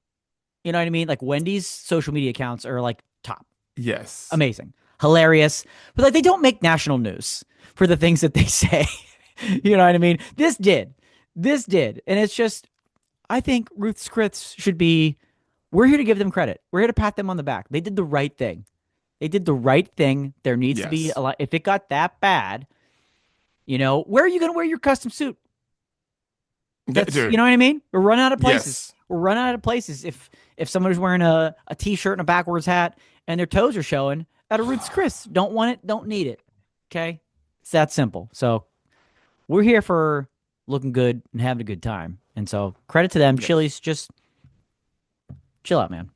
You know what I mean? Like Wendy's social media accounts are like top.
yes.
Amazing. Hilarious. But like they don't make national news for the things that they say. You know what I mean? This did. And it's just, I think Ruth's Chris should be, we're here to give them credit. We're here to pat them on the back. They did the right thing. There needs to be
Yes.
a lot. If it got that bad, you know, where are you going to wear your custom suit? That's,
Dude.
you know what I mean? We're running out of places.
Yes.
We're running out of places. If somebody's wearing a t-shirt and a backwards hat and their toes are showing at a Ruth's Chris, don't want it, don't need it. Okay? It's that simple. So we're here for looking good and having a good time. And so credit to them.
Yes.
Chili's, just chill out, man.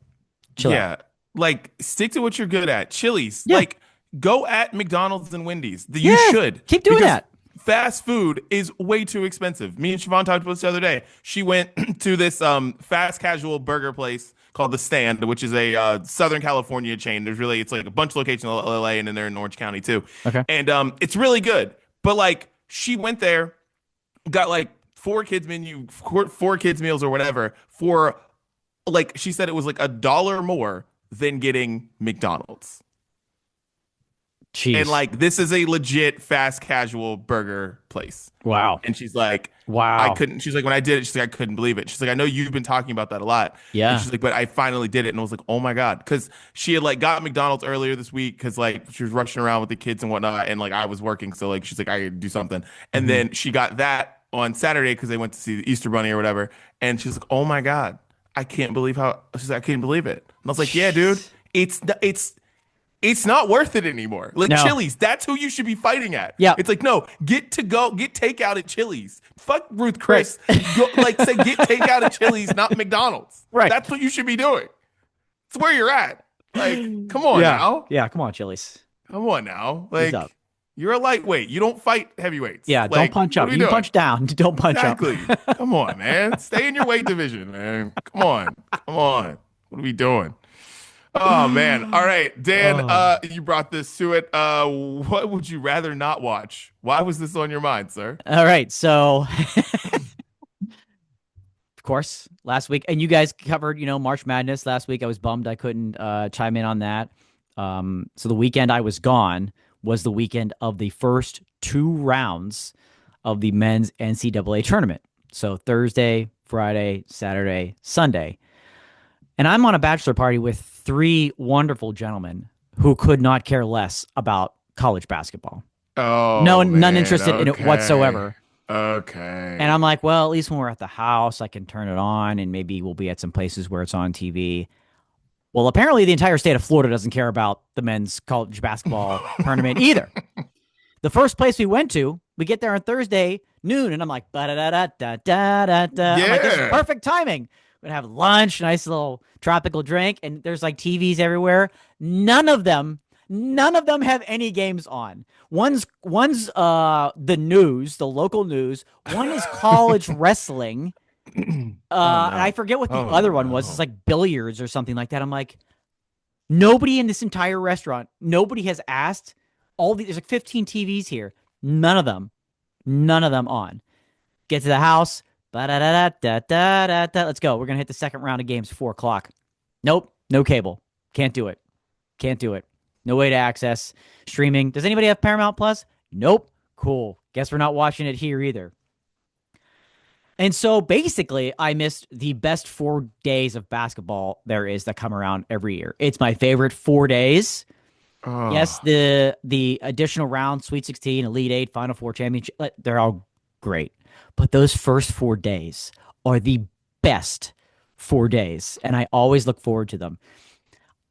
Chill out.
Yeah. Like stick to what you're good at. Chili's.
Yeah.
Like go at McDonald's and Wendy's. You
Yeah,
should.
keep doing
Because
that.
Fast food is way too expensive. Me and Siobhan talked about this the other day. She went to this fast casual burger place called The Stand, which is a Southern California chain. It's like a bunch of locations in LA and then they're in Orange County too.
Okay.
And it's really good. But like she went there, got like four kids meals or whatever for like she said it was like $1 more than getting McDonald's.
Jeez.
And like this is a legit fast casual burger place.
Wow.
And she's like,
Wow.
she's like, when I did it, she's like, I couldn't believe it. She's like, I know you've been talking about that a lot.
Yeah.
And she's like, but I finally did it. And I was like, oh my God. Cause she had like got McDonald's earlier this week. Cause like she was rushing around with the kids and whatnot. And like I was working. So like, she's like, I could do something. And then she got that on Saturday cause they went to see the Easter Bunny or whatever. And she's like, oh my God, I can't believe she's like, I can't believe it. And I was like, yeah, dude, it's not worth it anymore. Like
No.
Chili's, that's who you should be fighting at.
Yeah.
It's like, no, get takeout at Chili's. Fuck Ruth Chris. Say get takeout at Chili's, not McDonald's.
Right.
That's what you should be doing. It's where you're at. Like, come on now.
Yeah, come on, Chili's.
Come on now.
What's
Like,
up?
you're a lightlight. You don't fight heavyweights.
Yeah,
Like,
don't punch
what
up.
are we
You
doing?
punch down. Don't punch
Exactly.
up.
Come on, man. Stay in your weight division, man. Come on. What are we doing? Oh man. All right, Dan,
Oh.
you brought this to it. What would you rather not watch? Why was this on your mind, sir?
All right, so of course, last week, and you guys covered, March Madness last week. I was bummed I couldn't chime in on that. So the weekend I was gone was the weekend of the first two rounds of the men's NCAA tournament. So Thursday, Friday, Saturday, Sunday. And I'm on a bachelor party with three wonderful gentlemen who could not care less about college basketball. No,
Oh
none
man.
interested in it
Okay.
whatsoever. And
Okay.
I'm like, well, at least when we're at the house, I can turn it on and maybe we'll be at some places where it's on TV. Well, apparently the entire state of Florida doesn't care about the men's college basketball tournament either. The first place we went to, we get there on Thursday noon, and I'm like, da da da da da da da. I'm like, this is
Yeah.
perfect timing. We're gonna have lunch, nice little tropical drink, and there's like TVs everywhere. None of them have any games on. One's the news, the local news. One is college wrestling.
Oh
And I
no.
forget what the
Oh
other one was. It's
no.
like billiards or something like that. I'm like, nobody in this entire restaurant, nobody has asked. There's like 15 TVs here. None of them on. Get to the house. Ba-da-da-da-da-da-da. Let's go. We're gonna hit the second round of games, 4 o'clock. Nope, no cable. Can't do it. Can't do it. No way to access streaming. Does anybody have Paramount Plus? Nope. Cool. Guess we're not watching it here either. And so basically, I missed the best 4 days of basketball there is that come around every year. It's my favorite 4 days. Yes,
Oh.
the additional round, Sweet 16, Elite Eight, Final Four, Championship, they're all great. But those first 4 days are the best 4 days, and I always look forward to them.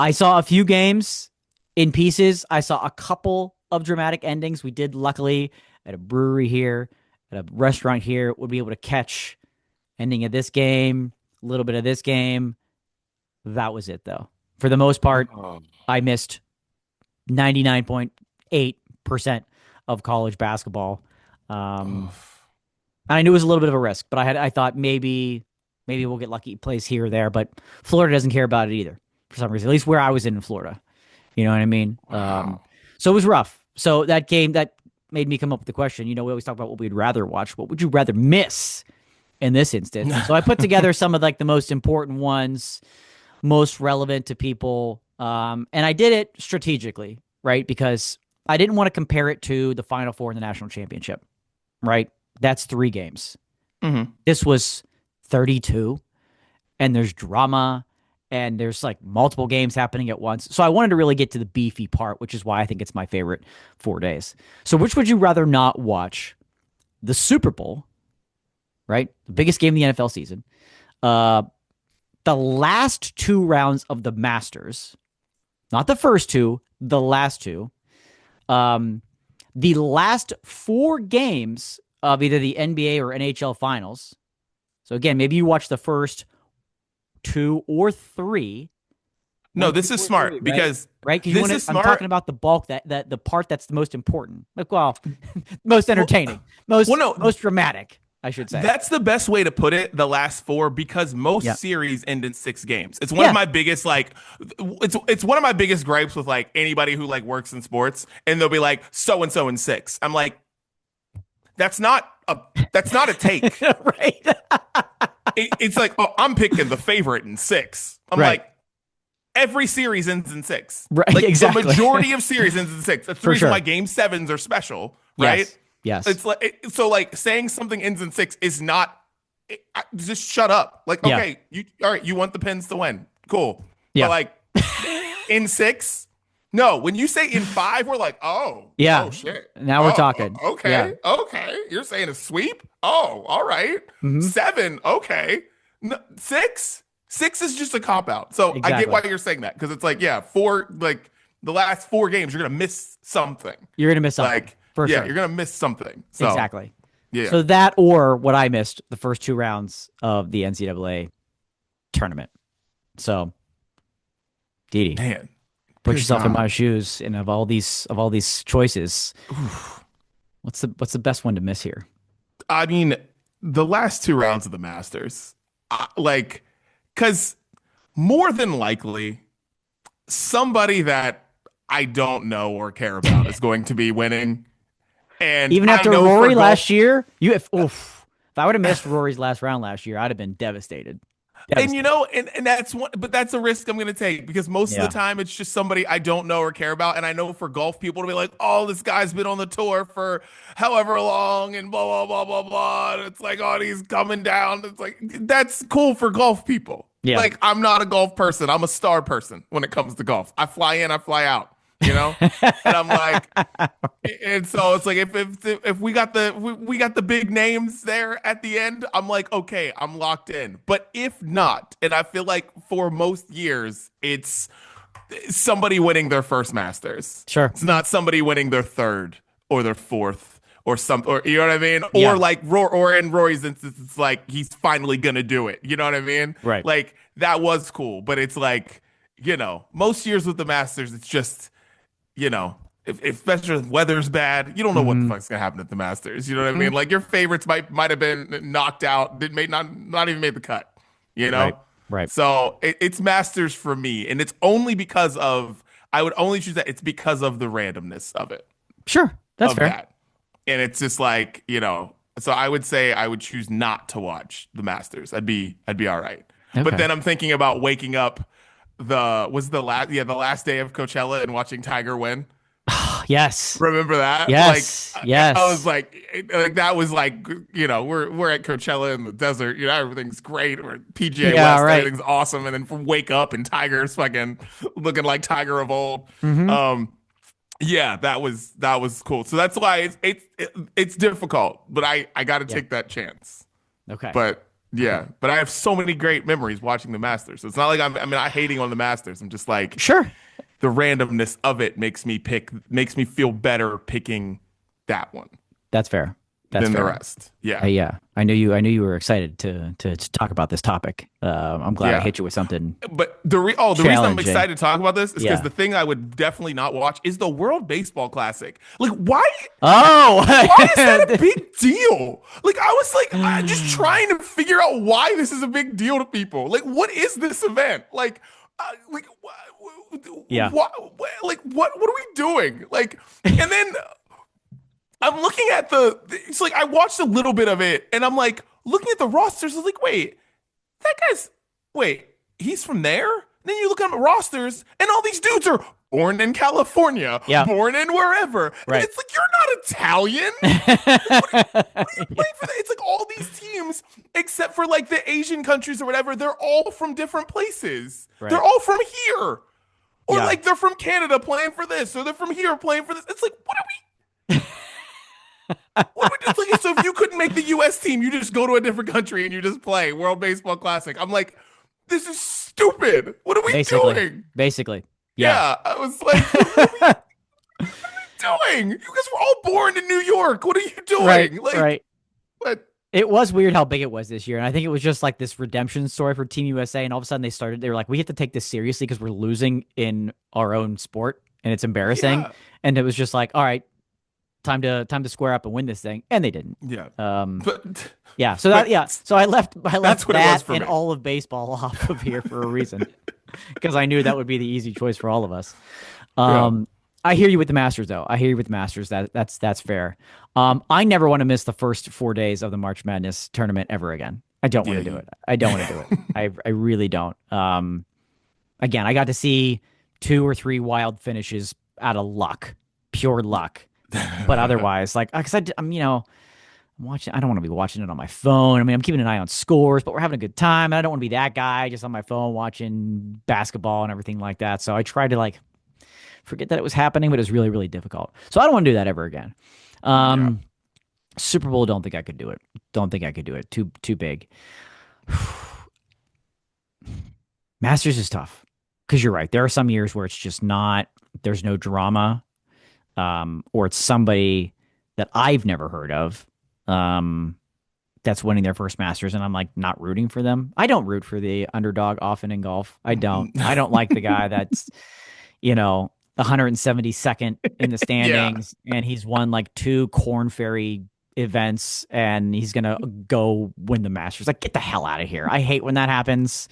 I saw a few games in pieces. I saw a couple of dramatic endings. We did, luckily, at a brewery here, at a restaurant here, would be able to catch ending of this game, a little bit of this game. That was it, though. For the most part,
Oh.
I missed 99.8% of college basketball.
Oh.
I knew it was a little bit of a risk, but I thought maybe we'll get lucky plays here or there, but Florida doesn't care about it either for some reason, at least where I was in Florida. You know what I mean?
Wow.
So it was rough. So that game, that made me come up with the question, we always talk about what we'd rather watch. What would you rather miss in this instance? And so I put together some of like the most important ones, most relevant to people. And I did it strategically, right? Because I didn't want to compare it to the Final Four in the national championship, right? That's 3 games.
Hmm.
This was 32, and there's drama, and there's like multiple games happening at once. So I wanted to really get to the beefy part, which is why I think it's my favorite 4 days. So which would you rather not watch? The Super Bowl, right? The biggest game of the NFL season. Uh, the last 2 rounds of the Masters, not the first two, the last two. Um, the last 4 games of either the NBA or NHL finals. So again, maybe you watch the first 2 or 3.
No,
One, two,
this is
or three,
smart
right?
because
Right? Because you
this
want
is
to. I'm talking
smart.
about the bulk that the part that's the most important. Like, well, most
Well,
entertaining,
well,
most
no,
most dramatic, I should say.
that's the best way to put it. The last four, because
Yeah.
most series end in 6 games. It's one of
Yeah.
my biggest it's one of my biggest gripes with like anybody who like works in sports, and they'll be like so and so in 6. I'm like, that's not a take.
Right.
It's like, oh, I'm picking the favorite in 6. I'm
Right.
like, every series ends in 6.
Right.
Like
Exactly.
the majority of series ends in 6. That's the
For
reason
sure.
why game sevens are special, right?
Yes. Yes.
It's like so like saying something ends in 6 is not just shut up. Like,
Yeah.
okay, you all right, you want the Pens to win. Cool.
Yeah.
But like in 6? No, when you say in 5, we're like, oh,
Yeah.
oh shit.
Now we're
Oh,
talking.
okay,
Yeah.
okay. You're saying a sweep? Oh, all right.
Mhm.
7, okay. 6? 6 is just a cop out. So I get
Exactly.
why you're saying that because it's like, yeah, 4, like the last 4 games, you're gonna miss something.
You're gonna miss something.
Like,
For
yeah,
sure.
you're gonna miss something. So
Exactly.
yeah.
So that or what I missed the first 2 rounds of the NCAA tournament. So, Didi,
Man,
put
good
yourself in
God.
my shoes, and of all these choices, what's the best one to miss here?
I mean, the last 2 rounds of the Masters, like, because more than likely, somebody that I don't know or care about is going to be winning. And
Even
I
after
know for
Rory
golf,
last year, if I would have missed Rory's last round last year, I'd have been devastated.
and
Devastated.
and that's one, but that's a risk I'm going to take because most of the
Yeah.
time it's just somebody I don't know or care about. And I know for golf people to be like, oh, this guy's been on the tour for however long and blah, blah, blah, blah, blah. And it's like, oh, he's coming down. It's like, that's cool for golf people.
Yeah.
Like, I'm not a golf person. I'm a star person when it comes to golf. I fly in, I fly out, you know? And I'm like, and so it's like if we got the big names there at the end, I'm like, okay, I'm locked in. But if not, and I feel like for most years, it's somebody winning their first Masters.
Sure.
It's not somebody winning their third or their fourth or some, or you know what I mean?
Yeah.
Or like or in Rory's instance, it's like he's finally gonna do it. You know what I mean?
Right.
Like that was cool, but it's like, most years with the Masters, it's just, if especially if weather's bad, you don't know what the fuck's gonna happen at the Masters. You know what I mean? Like your favorites might have been knocked out, did may not even made the cut. You know?
Right. Right.
So it's Masters for me, and it's only because of I would only choose that. It's because of the randomness of it,
Sure. That's
of
fair.
that, and it's just like So I would say I would choose not to watch the Masters. I'd be all right.
Okay.
But then I'm thinking about waking up the last day of Coachella and watching Tiger win.
Yes.
Remember that?
Yes.
Like,
Yes.
I was like that was like, we're at Coachella in the desert, everything's great. We're at PGA
Yeah,
West,
right.
everything's awesome. And then from wake up and Tiger's fucking looking like Tiger of old. Yeah, that was cool. So that's why it's difficult, but I got to take that chance.
Okay.
But yeah, but I have so many great memories watching the Masters. So it's not like I'm not hating on the Masters. I'm just like,
Sure.
the randomness of it makes me feel better picking that one
That's fair. That's
than
fair.
the rest. Yeah.
Yeah. I knew you were excited to talk about this topic. I'm glad I
Yeah.
hit you with something.
But the reason I'm
Challenging.
excited to talk about this is because
Yeah.
the thing I would definitely not watch is the World Baseball Classic. Like, why?
Oh,
Why is that a big deal? Like, I was like, I'm just trying to figure out why this is a big deal to people. Like, what is this event? Like,
Yeah.
what are we doing? Like, and then I'm looking at it's like I watched a little bit of it, and I'm like looking at the rosters. I was like, wait, he's from there. Then you look at the rosters, and all these dudes are born in California,
Yeah.
born in wherever.
Right.
And it's like, you're not Italian. What are you playing for? It's like all these teams, except for like the Asian countries or whatever, they're all from different places.
Right.
They're all from here. Or
Yeah.
like they're from Canada playing for this, or they're from here playing for this. It's like, what are we? It's like, so if you couldn't make the U.S. team, you just go to a different country and you just play World Baseball Classic. I'm like, this is stupid. What are we doing?
Basically. Yeah.
Yeah, I was like, what are we doing? You guys were all born in New York. What are you doing?
Right.
Like,
Right.
But
It was weird how big it was this year. And I think it was just like this redemption story for Team USA. And all of a sudden they were like, we have to take this seriously because we're losing in our own sport and it's embarrassing.
Yeah.
And it was just like, all right, time to square up and win this thing. And they didn't.
yeah,
But
but
yeah. So I left
That's what it was
that
for
and
me.
all of baseball off of here for a reason. Because I knew that would be the easy choice for all of us. I hear you with the Masters, though. I hear you with the Masters. That's fair. I never want to miss the first 4 days of the March Madness tournament ever again. I don't want to do it. I don't want to do it. I really don't. Again, I got to see 2 or 3 wild finishes out of luck, pure luck. But otherwise, like, because I'm watching. I don't want to be watching it on my phone. I mean, I'm keeping an eye on scores, but we're having a good time. And I don't want to be that guy just on my phone watching basketball and everything like that. So I tried to like forget that it was happening, but it was really, really difficult. So I don't want to do that ever again. Super Bowl, don't think I could do it. Don't think I could do it. Too big. Masters is tough because you're right. There are some years where it's just not. There's no drama, or it's somebody that I've never heard of. That's winning their first Masters, and I'm like not rooting for them. I don't root for the underdog often in golf. I don't like the guy that's, 172nd in the standings, and he's won like 2 Corn Ferry events, and he's gonna go win the Masters. Like, get the hell out of here! I hate when that happens.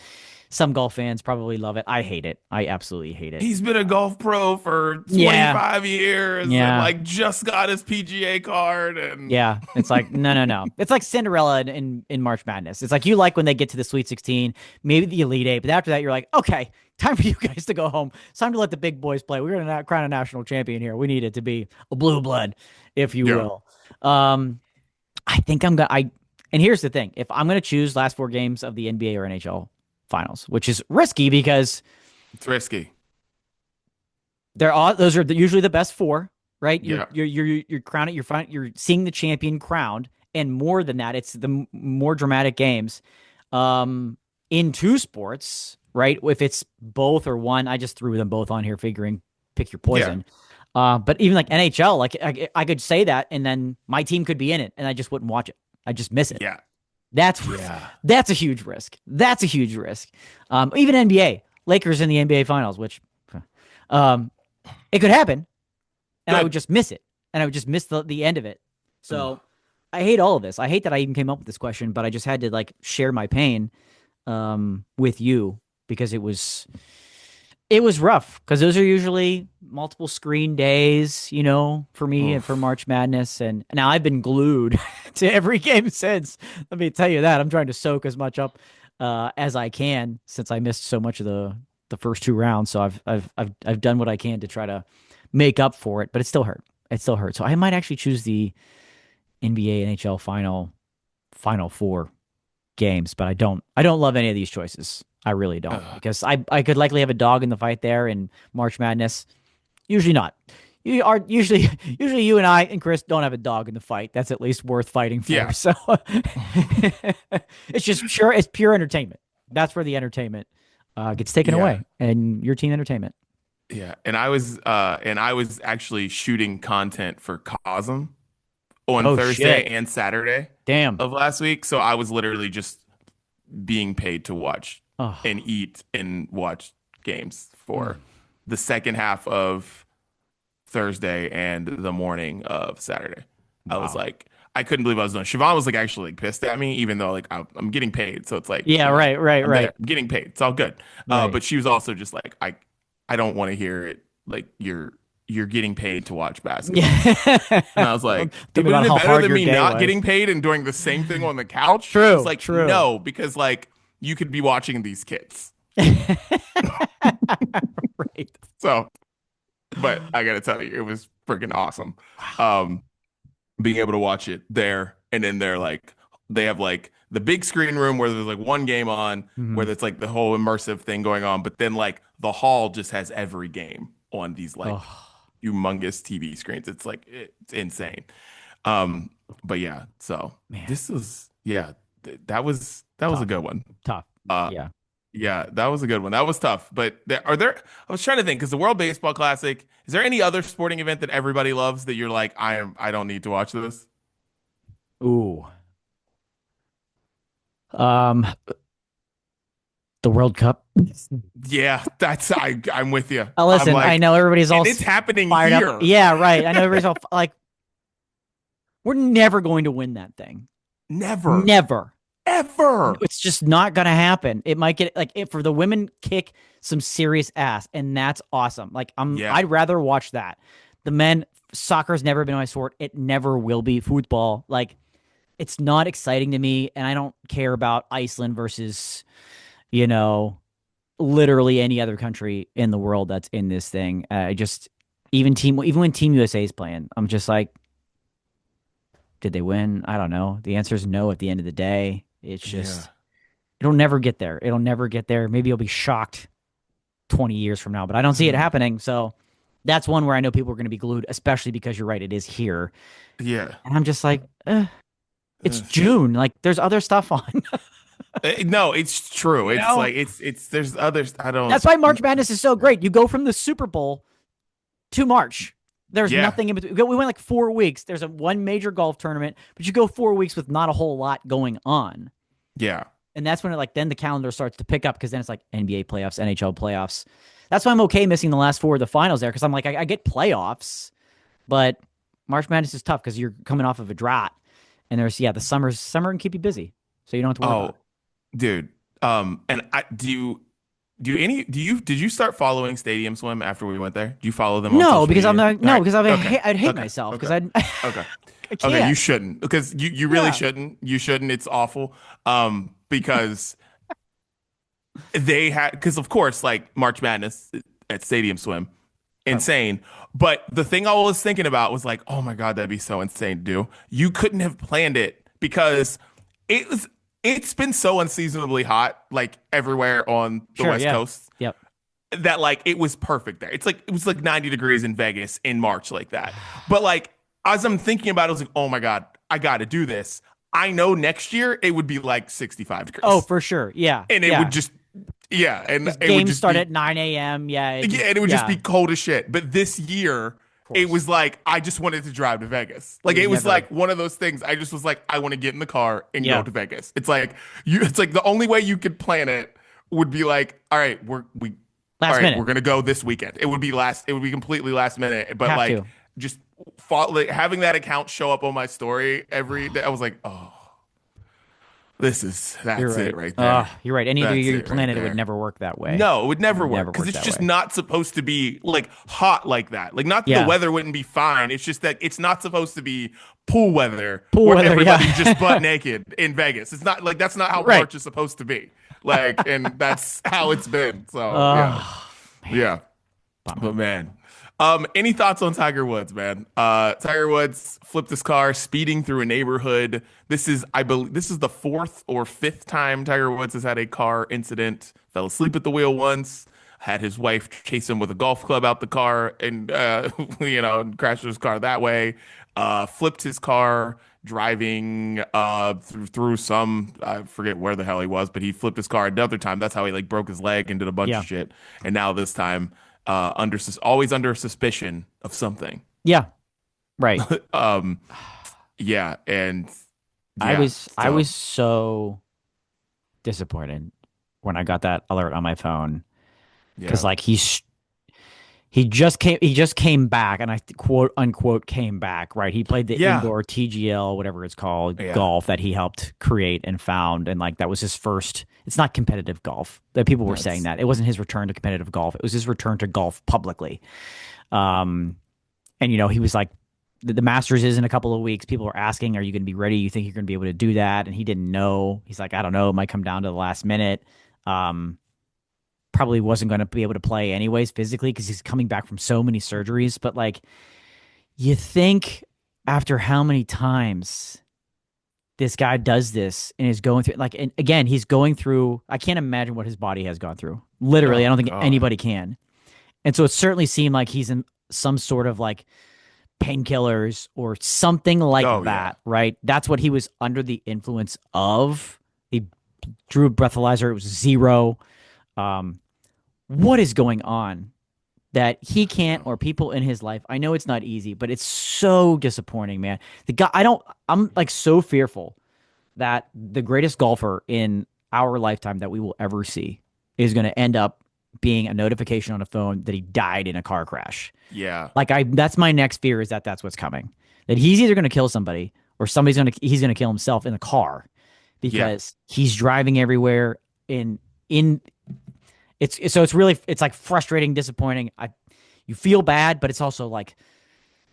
Some golf fans probably love it. I hate it. I absolutely hate it.
He's been a golf pro for
Yeah.
25 years and
Yeah.
like just got his PGA card and
Yeah, it's like no, no, no. It's like Cinderella in March Madness. It's like you like when they get to the Sweet 16, maybe the Elite Eight, but after that, you're like, okay, time for you guys to go home. It's time to let the big boys play. We're gonna crown a national champion here. We need it to be a blue blood, if you
yeah.
will. Um, I think I'm gonna. And here's the thing: if I'm gonna choose last four games of the NBA or NHL finals, which is risky because
It's risky.
those are usually the best four, right?
Yeah.
You're crowning, you're seeing the champion crowned, and more than that, it's the more dramatic games. In two sports, right? If it's both or one, I just threw them both on here, figuring pick your poison. But even like NHL, like I could say that, and then my team could be in it, and I just wouldn't watch it. I just miss it.
Yeah.
That's
Yeah.
that's a huge risk. That's a huge risk. Even NBA, Lakers in the NBA Finals, which it could happen, and I would just miss it, and I would just miss the end of it. So I hate all of this. I hate that I even came up with this question, but I just had to like share my pain with you because it was rough because those are usually multiple screen days, you know, for me and for March Madness. And now I've been glued to every game since. Let me tell you that I'm trying to soak as much up as I can since I missed so much of the first two rounds. So I've done what I can to try to make up for it, but it still hurt. It still hurt. So I might actually choose the NBA NHL final four games, but I don't love any of these choices. I really don't because I could likely have a dog in the fight there in March Madness. Usually not. Usually you and I and Chris don't have a dog in the fight. That's at least worth fighting for.
Yeah.
So it's pure entertainment. That's where the entertainment gets taken away, and your team entertainment.
Yeah. And I was actually shooting content for Cosm on Thursday and Saturday
Damn.
of last week. So I was literally just being paid to watch and eat and watch games for the second half of Thursday and the morning of Saturday. Wow. I was like, I couldn't believe I was doing. Siobhan was like actually like pissed at me, even though like I'm getting paid. So it's like,
right.
I'm getting paid. It's all good. Right. But she was also just like, I don't want to hear it. Like you're getting paid to watch basketball. Yeah. And I was like, it would have been better than me not getting paid and doing the same thing on the couch.
True.
It's like, no, because like you could be watching these kids.
Right.
So, but I got to tell you, it was freaking awesome. Being able to watch it there and then they have like the big screen room where there's like one game on where there's like the whole immersive thing going on. But then like the hall just has every game on these like humongous TV screens. It's like, it's insane. But yeah, so this was, that was a good one.
Tough.
Yeah, that was a good one. That was tough. But I was trying to think, because the World Baseball Classic, is there any other sporting event that everybody loves that you're like, I don't need to watch this?
Ooh. The World Cup.
Yeah, I'm with you.
Listen,
like,
I know everybody's all
it's happening
fired
here.
Up. Yeah, right. I know everybody's all like, we're never going to win that thing. Never.
Ever.
It's just not going to happen. It might get like for the women kick some serious ass, and that's awesome. Like I'd rather watch that. The men, soccer's never been my sport. It never will be. Football, like it's not exciting to me, and I don't care about Iceland versus, you know, literally any other country in the world that's in this thing. Even when Team USA is playing, I'm just like, did they win? I don't know. The answer is no at the end of the day. It's just, it'll never get there. It'll never get there. Maybe you'll be shocked 20 years from now, but I don't see it happening. So that's one where I know people are going to be glued, especially because you're right. It is here.
Yeah.
And I'm just like, it's June. Like there's other stuff on.
No, it's true. It's like, there's others.
That's why March Madness is so great. You go from the Super Bowl to March. There's nothing in between. We went like 4 weeks. There's one major golf tournament, but you go 4 weeks with not a whole lot going on.
Yeah.
And that's when then the calendar starts to pick up because then it's like NBA playoffs, NHL playoffs. That's why I'm okay missing the last four of the finals there because I'm like, I get playoffs, but March Madness is tough because you're coming off of a drought. And there's, the summer can keep you busy. So you don't have to worry about it.
Dude, And did you start following Stadium Swim after we went there? Do you follow them on
No,
social
because I'm
media?
not.
All
No,
right.
because
Okay.
I'd hate
Okay.
myself because
Okay.
I
Okay.
I
Okay. You
can't.
shouldn't because you really
Yeah.
shouldn't. You shouldn't. It's awful. Because because of course like March Madness at Stadium Swim,
Oh,
insane. But the thing I was thinking about was like, oh my God, that'd be so insane to do. You couldn't have planned it because it was it's been so unseasonably hot like everywhere on the
sure.
West
Yeah.
Coast
Yep.
that like it was perfect there. It's like it was like 90 degrees in Vegas in March like that. But like as I'm thinking about it, I was like, oh my God, I got to do this. I know next year it would be like 65
Oh,
degrees
for sure. Yeah.
and it would
Yeah.
just yeah, and
Because
it would
games
just
start
be
at 9 a.m. Yeah. It
yeah,
just
and it would just
yeah.
be
Of
cold as shit. But this year, it
course.
was like I just wanted to drive to Vegas.
It
Like
was
it was
never.
like one of those things. I just was like, I want to get in the car and go
Yeah.
to Vegas. It's like you. It's like the only way you could plan it would be like, all right, all
Last
right, we're
minute.
gonna go this weekend. It would be last. It would be completely last minute. But
Have
like,
to.
just like, having that account show up on my story every day, I was like, oh,
You're
that's it
right.
right there.
You're right. Any other
That's
year you
it right
plan it, it would
there.
never work that way.
No, it would
It
never
would
work
never
because
work
it's
that
just
way.
not supposed to be like hot like that. Like, not that the
Yeah.
weather wouldn't be fine. It's just that it's not supposed to be pool weather
Pool
where
weather.
everybody's just butt
Yeah.
naked in Vegas. It's not like that's not how
Right.
March is supposed to be. Like, and that's how it's been. So, yeah.
Oh man.
Yeah.
Bummer.
But man, any thoughts on Tiger Woods, man? Tiger Woods flipped his car speeding through a neighborhood. I believe, this is the fourth or fifth time Tiger Woods has had a car incident. Fell asleep at the wheel once. Had his wife chase him with a golf club out the car and and crashed his car that way. Flipped his car driving through some I forget where the hell he was, but he flipped his car another time. That's how he like broke his leg and did a bunch
Yeah.
of shit. And now this time always under suspicion of something.
Yeah. Right.
Um, yeah, and
I
yeah,
was I
so
was so disappointed when I got that alert on my phone because
yeah,
like he just came back and I quote unquote came back, right? He played the
yeah,
indoor TGL, whatever it's called,
yeah,
golf that he helped create and found, and like that was his first. It's not competitive golf. That people were saying
that's
that it wasn't his return to competitive golf. It was his return to golf publicly. Um, and he was like, the Masters is in a couple of weeks. People are asking, "Are you going to be ready? You think you're going to be able to do that?" And he didn't know. He's like, "I don't know. It might come down to the last minute." Um, Probably wasn't going to be able to play anyways physically because he's coming back from so many surgeries. But like, you think after how many times this guy does this and is going through, like, and again, he's going through. I can't imagine what his body has gone through. Literally, I
oh
don't think
God,
anybody can. And so it certainly seemed like he's in some sort of like painkillers or something like
oh yeah,
that, right? That's what he was under the influence of. He drew a breathalyzer, it was zero. Um, what is going on that he
I don't
can't,
know.
or people in his life? I know it's not easy, but it's so disappointing, man. I'm like so fearful that the greatest golfer in our lifetime that we will ever see is going to end up being a notification on a phone that he died in a car crash.
Yeah,
Like that's my next fear is that that's what's coming. That he's either going to kill somebody or he's going to kill himself in the car
yeah,
because he's driving everywhere in it's like frustrating, disappointing. You feel bad, but it's also like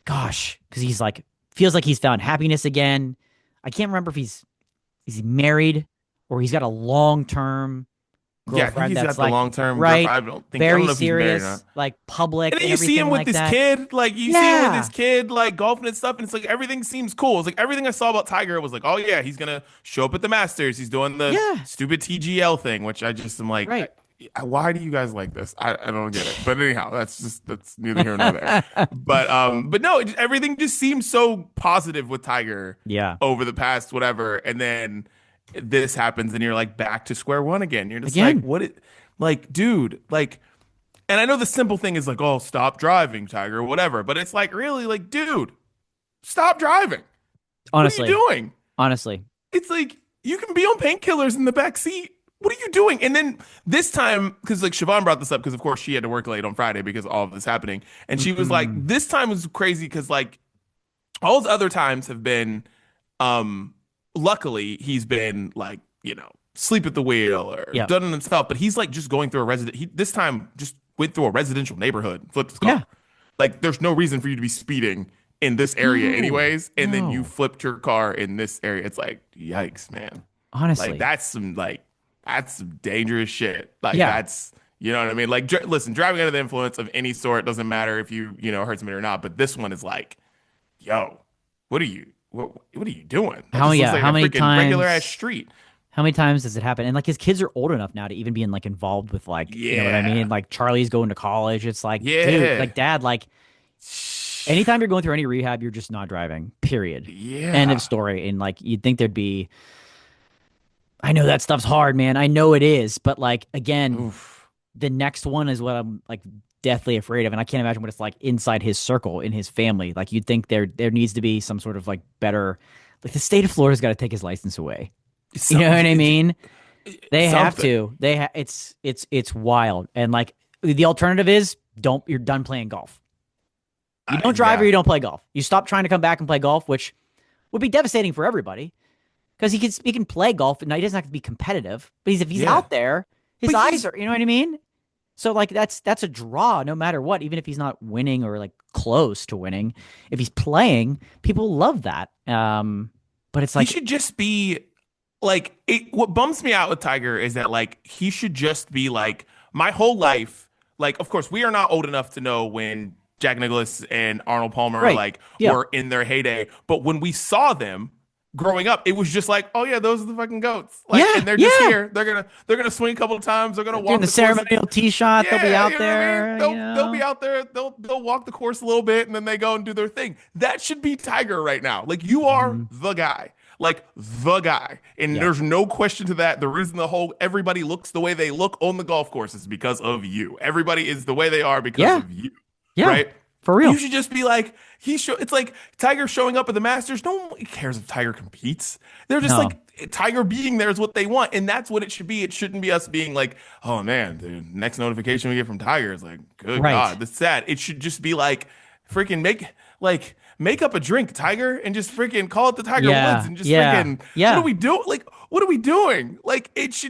gosh, because he's like feels like he's found happiness again. I can't remember if is he married or he's got a long-term
yeah. I think
girlfriend
he's got
that's
the
like
long term
right,
girlfriend. I don't
very
know if he's married or
serious,
not.
like public
And then
and
you see him
everything
with
like
this
that.
kid, like you see him with his
Yeah.
kid, like golfing and stuff, and it's like everything seems cool. It's like everything I saw about Tiger was like, oh yeah, he's gonna show up at the Masters. He's doing the
Yeah.
stupid TGL thing, which I just am like,
Right.
why do you guys like this? I don't get it. But anyhow, that's neither here nor there. But no, everything just seems so positive with Tiger
Yeah.
over the past whatever, and then this happens, and you're like back to square one again. You're just like,
Again.
what? Like, dude, like. And I know the simple thing is like, oh, stop driving, Tiger, whatever. But it's like, really, like, dude, stop driving. What are you
Honestly.
doing?
Honestly.
It's like you can be on painkillers in the back seat. What are you doing? And then this time, because like Siobhan brought this up, because of course she had to work late on Friday because of all of this happening. And she was like,
Mm.
this time was crazy because like all the other times have been, luckily he's been like, sleep at the wheel or
Yeah.
done it himself, but he's like just going through a resident. He this time just went through a residential neighborhood, and flipped his car.
Yeah.
Like there's no reason for you to be speeding in this area
No.
anyways, and then you
No.
flipped your car in this area. It's like, yikes, man. Like
Honestly.
that's some dangerous shit. Like
Yeah.
that's you know what I mean? Like listen, driving under the influence of any sort doesn't matter if you know hurt somebody or not, but this one is like, yo, what are you doing? That
How
just looks
yeah,
like
how
a
many
freaking regular ass
times
street.
how many times does it happen? And like his kids are old enough now to even be in like involved with like, you know what I
Yeah.
mean? Like Charlie's going to college. It's like, dude,
Yeah.
like dad, like anytime you're going through any rehab, you're just not driving. Period. End of
Yeah.
story. And like you'd think there'd be I know that stuff's hard, man. I know it is, but like again,
Oof.
the next one is what I'm like deathly afraid of, and I can't imagine what it's like inside his circle in his family. Like you'd think there needs to be some sort of like better, like the state of Florida's got to take his license away. You know what I mean? They have
Something.
to. It's wild, and like the alternative is don't. You're done playing golf. You don't drive or
Yeah.
you don't play golf. You stop trying to come back and play golf, which would be devastating for everybody because he can play golf and now he doesn't have to be competitive. But if he's
Yeah.
out there, his
But
eyes are. You know what I mean? So like that's a draw no matter what, even if he's not winning or like close to winning. If he's playing, people love that. But it's
he
like
should just be like what bums me out with Tiger is that like he should just be like my whole life. Like, of course, we are not old enough to know when Jack Nicklaus and Arnold Palmer
right.
like
Yeah.
were in their heyday. But when we saw them growing up, it was just like, oh yeah, those are the fucking goats. Like,
Yeah.
and they're just
Yeah.
here. They're gonna swing a couple of times. They're gonna
Doing
walk
the
the course.
ceremonial tee shot, they'll be
Yeah,
out
you know what I mean?
there,
They'll be out there. They'll walk the course a little bit and then they go and do their thing. That should be Tiger right now. Like you are
Mhm.
the guy. Like the guy. And
Yeah.
there's no question to that. The reason the whole everybody looks the way they look on the golf course is because of you. Everybody is the way they are because
Yeah.
of you.
Yeah.
Right?
For real.
You should just be like it's like Tiger showing up at the Masters. No one cares if Tiger competes. They're just
No.
like Tiger being there is what they want, and that's what it should be. It shouldn't be us being like, oh man, the next notification we get from Tiger is like, good
Right.
God, that's sad. It should just be like, freaking make up a drink, Tiger, and just freaking call it the Tiger
Yeah.
Woods, and just
Yeah.
freaking
Yeah.
what are we doing? Like, what are we doing? Like, it's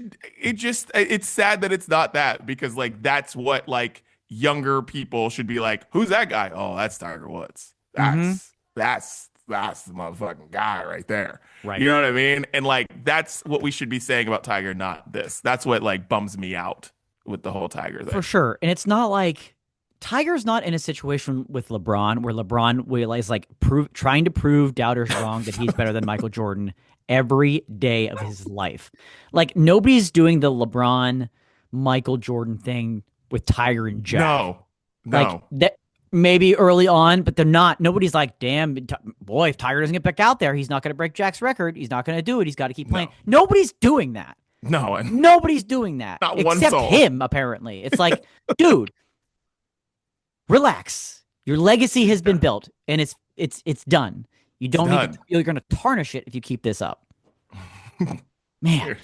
sad that it's not that because like that's what like younger people should be like, who's that guy? Oh, that's Tiger Woods.
Mhm.
That's the motherfucking guy right there.
Right.
You know what I mean? And like that's what we should be saying about Tiger, not this. That's what like bums me out with the whole Tiger
For
thing.
sure. And it's not like Tiger's not in a situation with LeBron where LeBron is like trying to prove doubters wrong that he's better than Michael Jordan every day of his life. Like nobody's doing the LeBron Michael Jordan thing with Tiger and Jack.
No,
Like
no,
that maybe early on, but they're not. Nobody's like, damn, boy, if Tiger doesn't get back out there, he's not going to break Jack's record. He's not going to do it. He's got to keep playing. Nobody's doing that.
no, and
Nobody's doing that
Not one
except
soul.
him. Apparently, it's like, dude, relax. Your legacy has been built, and it's done. You don't need
done.
to. You're going to tarnish it if you keep this up, man.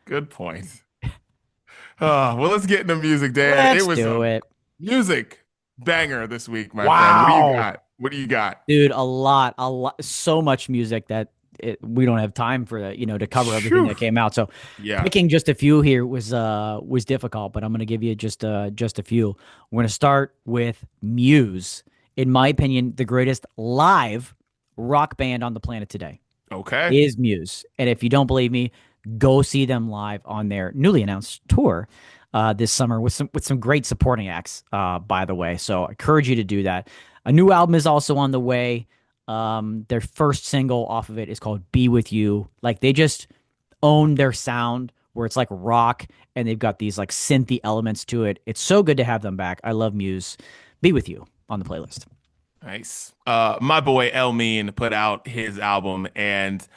Good point. Oh, well, let's get into music, Dan.
Let's
It was
do
a
it,
music banger this week, my friend. What do
Wow.
you got? What do you got?
dude. A lot, so much music that we don't have time for that. To cover everything
Phew.
that came out. So
Yeah.
picking just a few here was difficult, but I'm going to give you just a few. We're going to start with Muse. In my opinion, the greatest live rock band on the planet today
Okay.
is Muse. And if you don't believe me, go see them live on their newly announced tour this summer with some great supporting acts, by the way. So I encourage you to do that. A new album is also on the way. Their first single off of it is called Be With You. Like they just own their sound where it's like rock and they've got these like synthy elements to it. It's so good to have them back. I love Muse. Be With You on the playlist.
Nice. My boy El Mean put out his album, and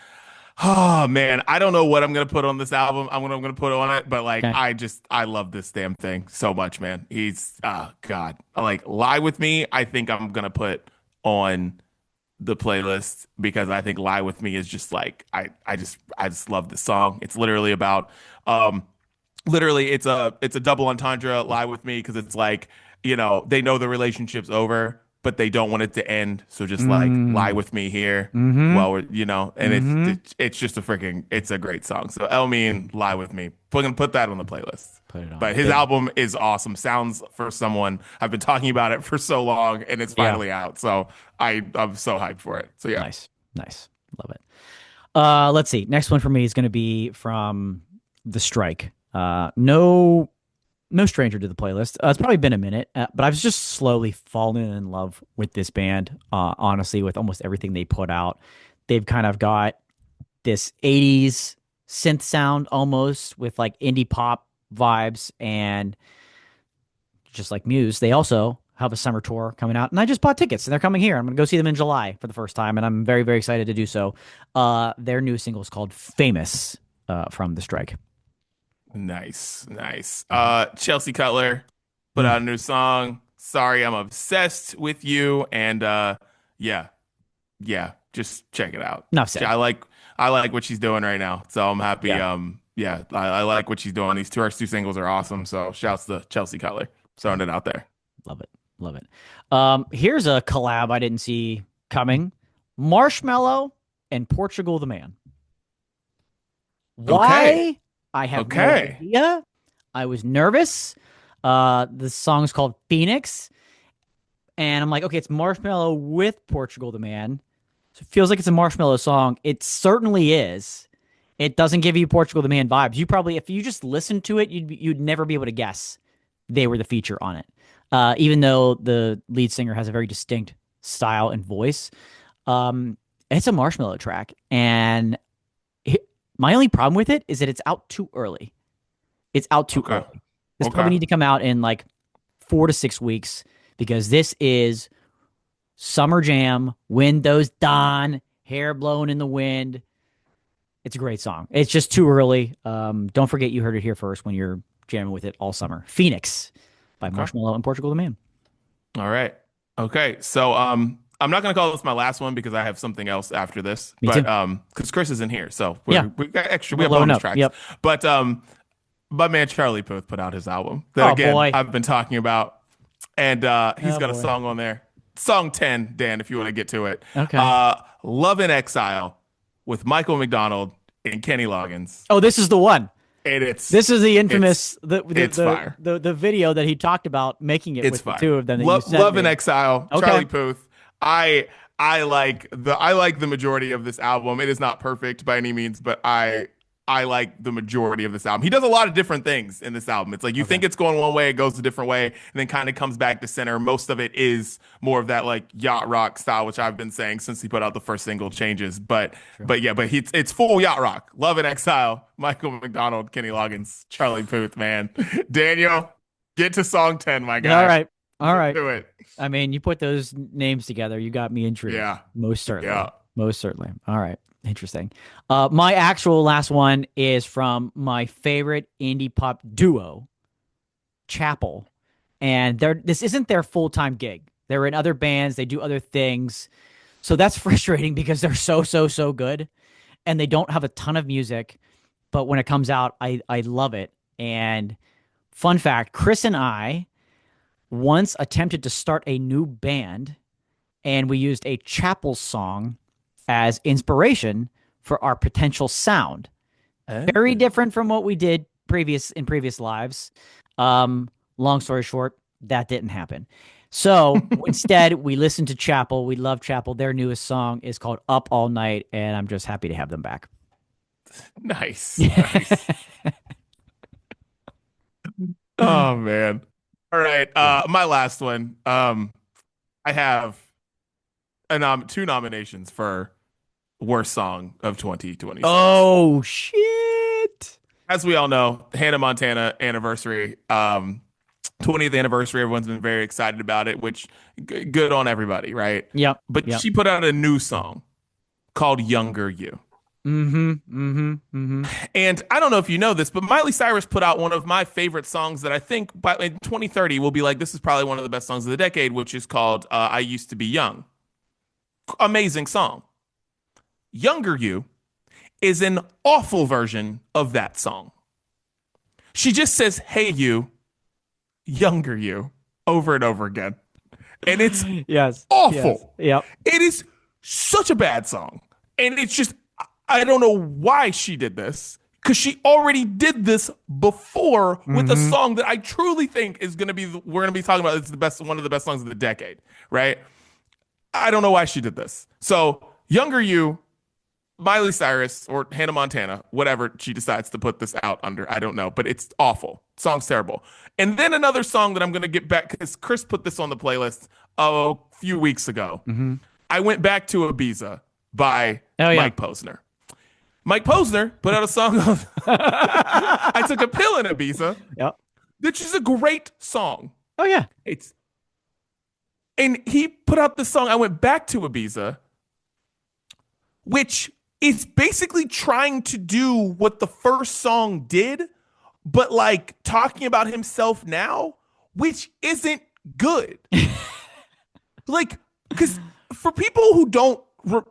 oh man, I don't know what I'm gonna put on this album. I'm gonna put on it, but like
Okay.
I love this damn thing so much, man. He's God. Like Lie With Me, I think I'm gonna put on the playlist because I think Lie With Me is just like I just love this song. It's literally about literally it's a double entendre, Lie With Me, because it's like, they know the relationship's over, but they don't want it to end. So just like lie
Mm.
with me here
Mm-hmm.
while we're, and
Mm-hmm.
it's just it's a great song. So Elmi, lie with me. We're gonna put that on the playlist.
Put it on.
But his
Big.
album is awesome. Sounds for someone I've been talking about it for so long, and it's
Yeah.
finally out. So I'm so hyped for it. So yeah,
Nice. Nice. Love it. Let's see. Next one for me is going to be from The Strike. No stranger to the playlist. It's probably been a minute, but I've just slowly fallen in love with this band. Honestly, with almost everything they put out, they've kind of got this '80s synth sound almost with like indie pop vibes, and just like Muse, they also have a summer tour coming out, and I just bought tickets, and they're coming here. I'm going to go see them in July for the first time, and I'm very, very excited to do so. Their new single is called "Famous" from The Strike.
nice, nice. Chelsea Cutler put out a new song. Sorry, I'm obsessed with you, and yeah, yeah, just check it out.
Enough said.
I like what she's doing right now, so I'm happy.
Yeah.
Yeah, I like what she's doing. These two singles are awesome. So shouts to Chelsea Cutler throwing it out there.
Love it. Love it. Here's a collab I didn't see coming: Marshmello and Portugal the Man. Why?
Okay,
I have no
okay,
idea. I was nervous. The song's called Phoenix. And I'm like, okay, it's Marshmello with Portugal the Man. So it feels like it's a Marshmello song. It certainly is. It doesn't give you Portugal the Man vibes. You probably, if you just listened to it, you'd never be able to guess they were the feature on it. Even though the lead singer has a very distinct style and voice. It's a Marshmello track. And my only problem with it is that it's out too early. It's out too
okay,
early. This
okay.
probably need to come out in like 4 to 6 weeks, because this is summer jam, windows down, hair blowing in the wind. It's a great song. It's just too early. Don't forget you heard it here first when you're jamming with it all summer. Phoenix by
Okay.
Marshmello and Portugal the Man.
All right. Okay. So I'm not gonna call this my last one because I have something else after this.
Me
But
too.
because Chris isn't here, so
Yeah.
we got extra. We
We're
have
loading
bonus
up.
tracks.
Yep.
But my man Charlie Puth put out his album that
Oh
again
boy.
I've been talking about, and he's
Oh
got a
boy.
song on there. Song 10, Dan, if you want to get to it.
Okay.
Love in Exile with Michael McDonald and Kenny Loggins.
Oh, this is the one.
And it's
This is the infamous
it's fire.
the video that he talked about making it
It's
with the
fire.
two of them that you sent
Love in
me.
Exile,
Okay.
Charlie Puth. I like the majority of this album. It is not perfect by any means, but I like the majority of this album. He does a lot of different things in this album. It's like you think it's going one way, it goes a different way, and then kind of comes back to center. Most of it is more of that like yacht rock style, which I've been saying since he put out the first single, Changes. But it's full yacht rock. Love in Exile, Michael McDonald, Kenny Loggins, Charlie Puth, man. Daniel, get to song 10, my guy.
All right. All right.
Do it.
I mean, you put those names together, you got me intrigued.
Yeah.
Most certainly.
Yeah.
Most certainly. All right. Interesting. My actual last one is from my favorite indie pop duo, Chapel. And this isn't their full-time gig. They're in other bands, they do other things. So that's frustrating because they're so good. And they don't have a ton of music. But when it comes out, I love it. And fun fact, Chris and I once attempted to start a new band, and we used a Chapel song as inspiration for our potential sound. Very different from what we did in previous lives. Long story short, that didn't happen. So instead, we listened to Chapel. We love Chapel. Their newest song is called Up All Night, and I'm just happy to have them back.
Nice. Nice. Oh man. All right. My last one. I have two nominations for worst song of 2026.
Oh shit.
As we all know, Hannah Montana anniversary, 20th anniversary. Everyone's been very excited about it, which good on everybody, right?
Yep.
But
yep.
she put out a new song called Younger You. And I don't know if you know this, but Miley Cyrus put out one of my favorite songs that I think in 2030 will be like, this is probably one of the best songs of the decade, which is called I Used to Be Young. Amazing song. Younger You is an awful version of that song. She just says, hey, you, younger you, over and over again. And it's
Yes.
awful.
Yes. Yep.
It is such a bad song. And it's just, I don't know why she did this, because she already did this before with a song that I truly think is going to be, we're going to be talking about, it's the best, one of the best songs of the decade, right? I don't know why she did this. So, Younger You, Miley Cyrus, or Hannah Montana, whatever she decides to put this out under, I don't know, but it's awful. Song's terrible. And then another song that I'm going to get back, because Chris put this on the playlist a few weeks ago. I went back to Ibiza by Mike Posner. Mike Posner put out a song called I Took a Pill in Ibiza, which is a great song.
Oh, yeah.
And he put out this song, I Went Back to Ibiza, which is basically trying to do what the first song did, but like talking about himself now, which isn't good. Like, because for people who don't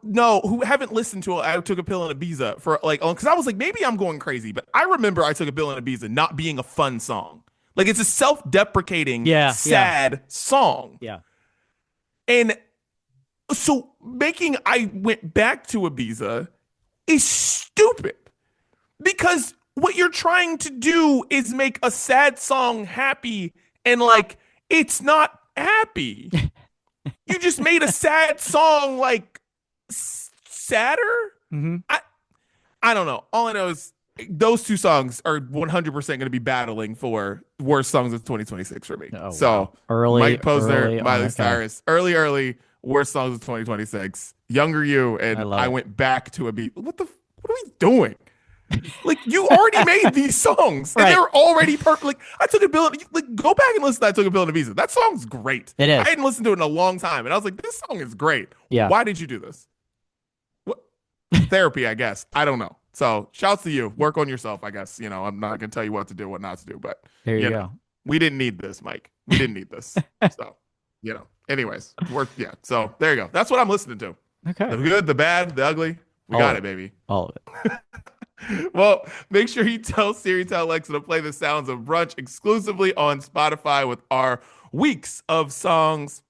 know, who haven't listened to I Took a Pill in Ibiza for like, because I was like, maybe I'm going crazy, but I remember I Took a Pill in Ibiza not being a fun song. Like, it's a self-deprecating, sad song.
Yeah.
And so making I Went Back to Ibiza is stupid, because what you're trying to do is make a sad song happy, and like, it's not happy. You just made a sad song like sadder. I don't know. All I know is those two songs are 100% going to be battling for worst songs of 2026 for me.
Early,
Mike Posner, Miley Cyrus, early worst songs of 2026. Younger You and I Went Back to a Beat. What are we doing? Like, you already made these songs and they're already perfect. Like, I Took a Pill. Like, go back and listen to I Took a Pill in Ibiza. That song's great.
It is.
I hadn't listened to it in a long time, and I was like, this song is great.
Yeah.
Why did you do this? What? Therapy, I guess. I don't know. So, shouts to you. Work on yourself, I guess. You know, I'm not gonna tell you what to do, what not to do, but
there you go.
We didn't need this, Mike. We didn't need this. So, you know. Anyways, So there you go. That's what I'm listening to.
Okay.
The good, the bad, the ugly. We got it, baby.
All of it.
Well, make sure you tell Siri, tell Alexa to play the sounds of Brunch exclusively on Spotify with our weeks of songs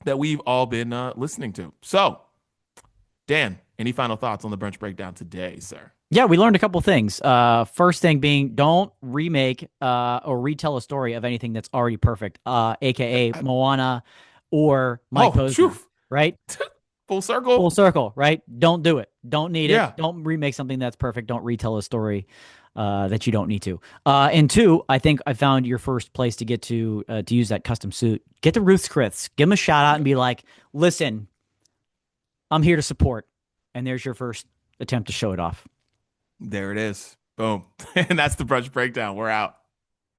that we've all been listening to. So, Dan, any final thoughts on the Brunch breakdown today, sir?
Yeah, we learned a couple things. First thing being, don't remake or retell a story of anything that's already perfect, aka Moana or Mike Posner, right?
Full circle,
right? Don't do it. Don't need it. Don't remake something that's perfect. Don't retell a story that you don't need to. And two, I think I found your first place to get to use that custom suit. Get to Ruth's Chris. Give him a shout out and be like, listen, I'm here to support. And there's your first attempt to show it off.
There it is. Boom. And that's the Brunch breakdown. We're out.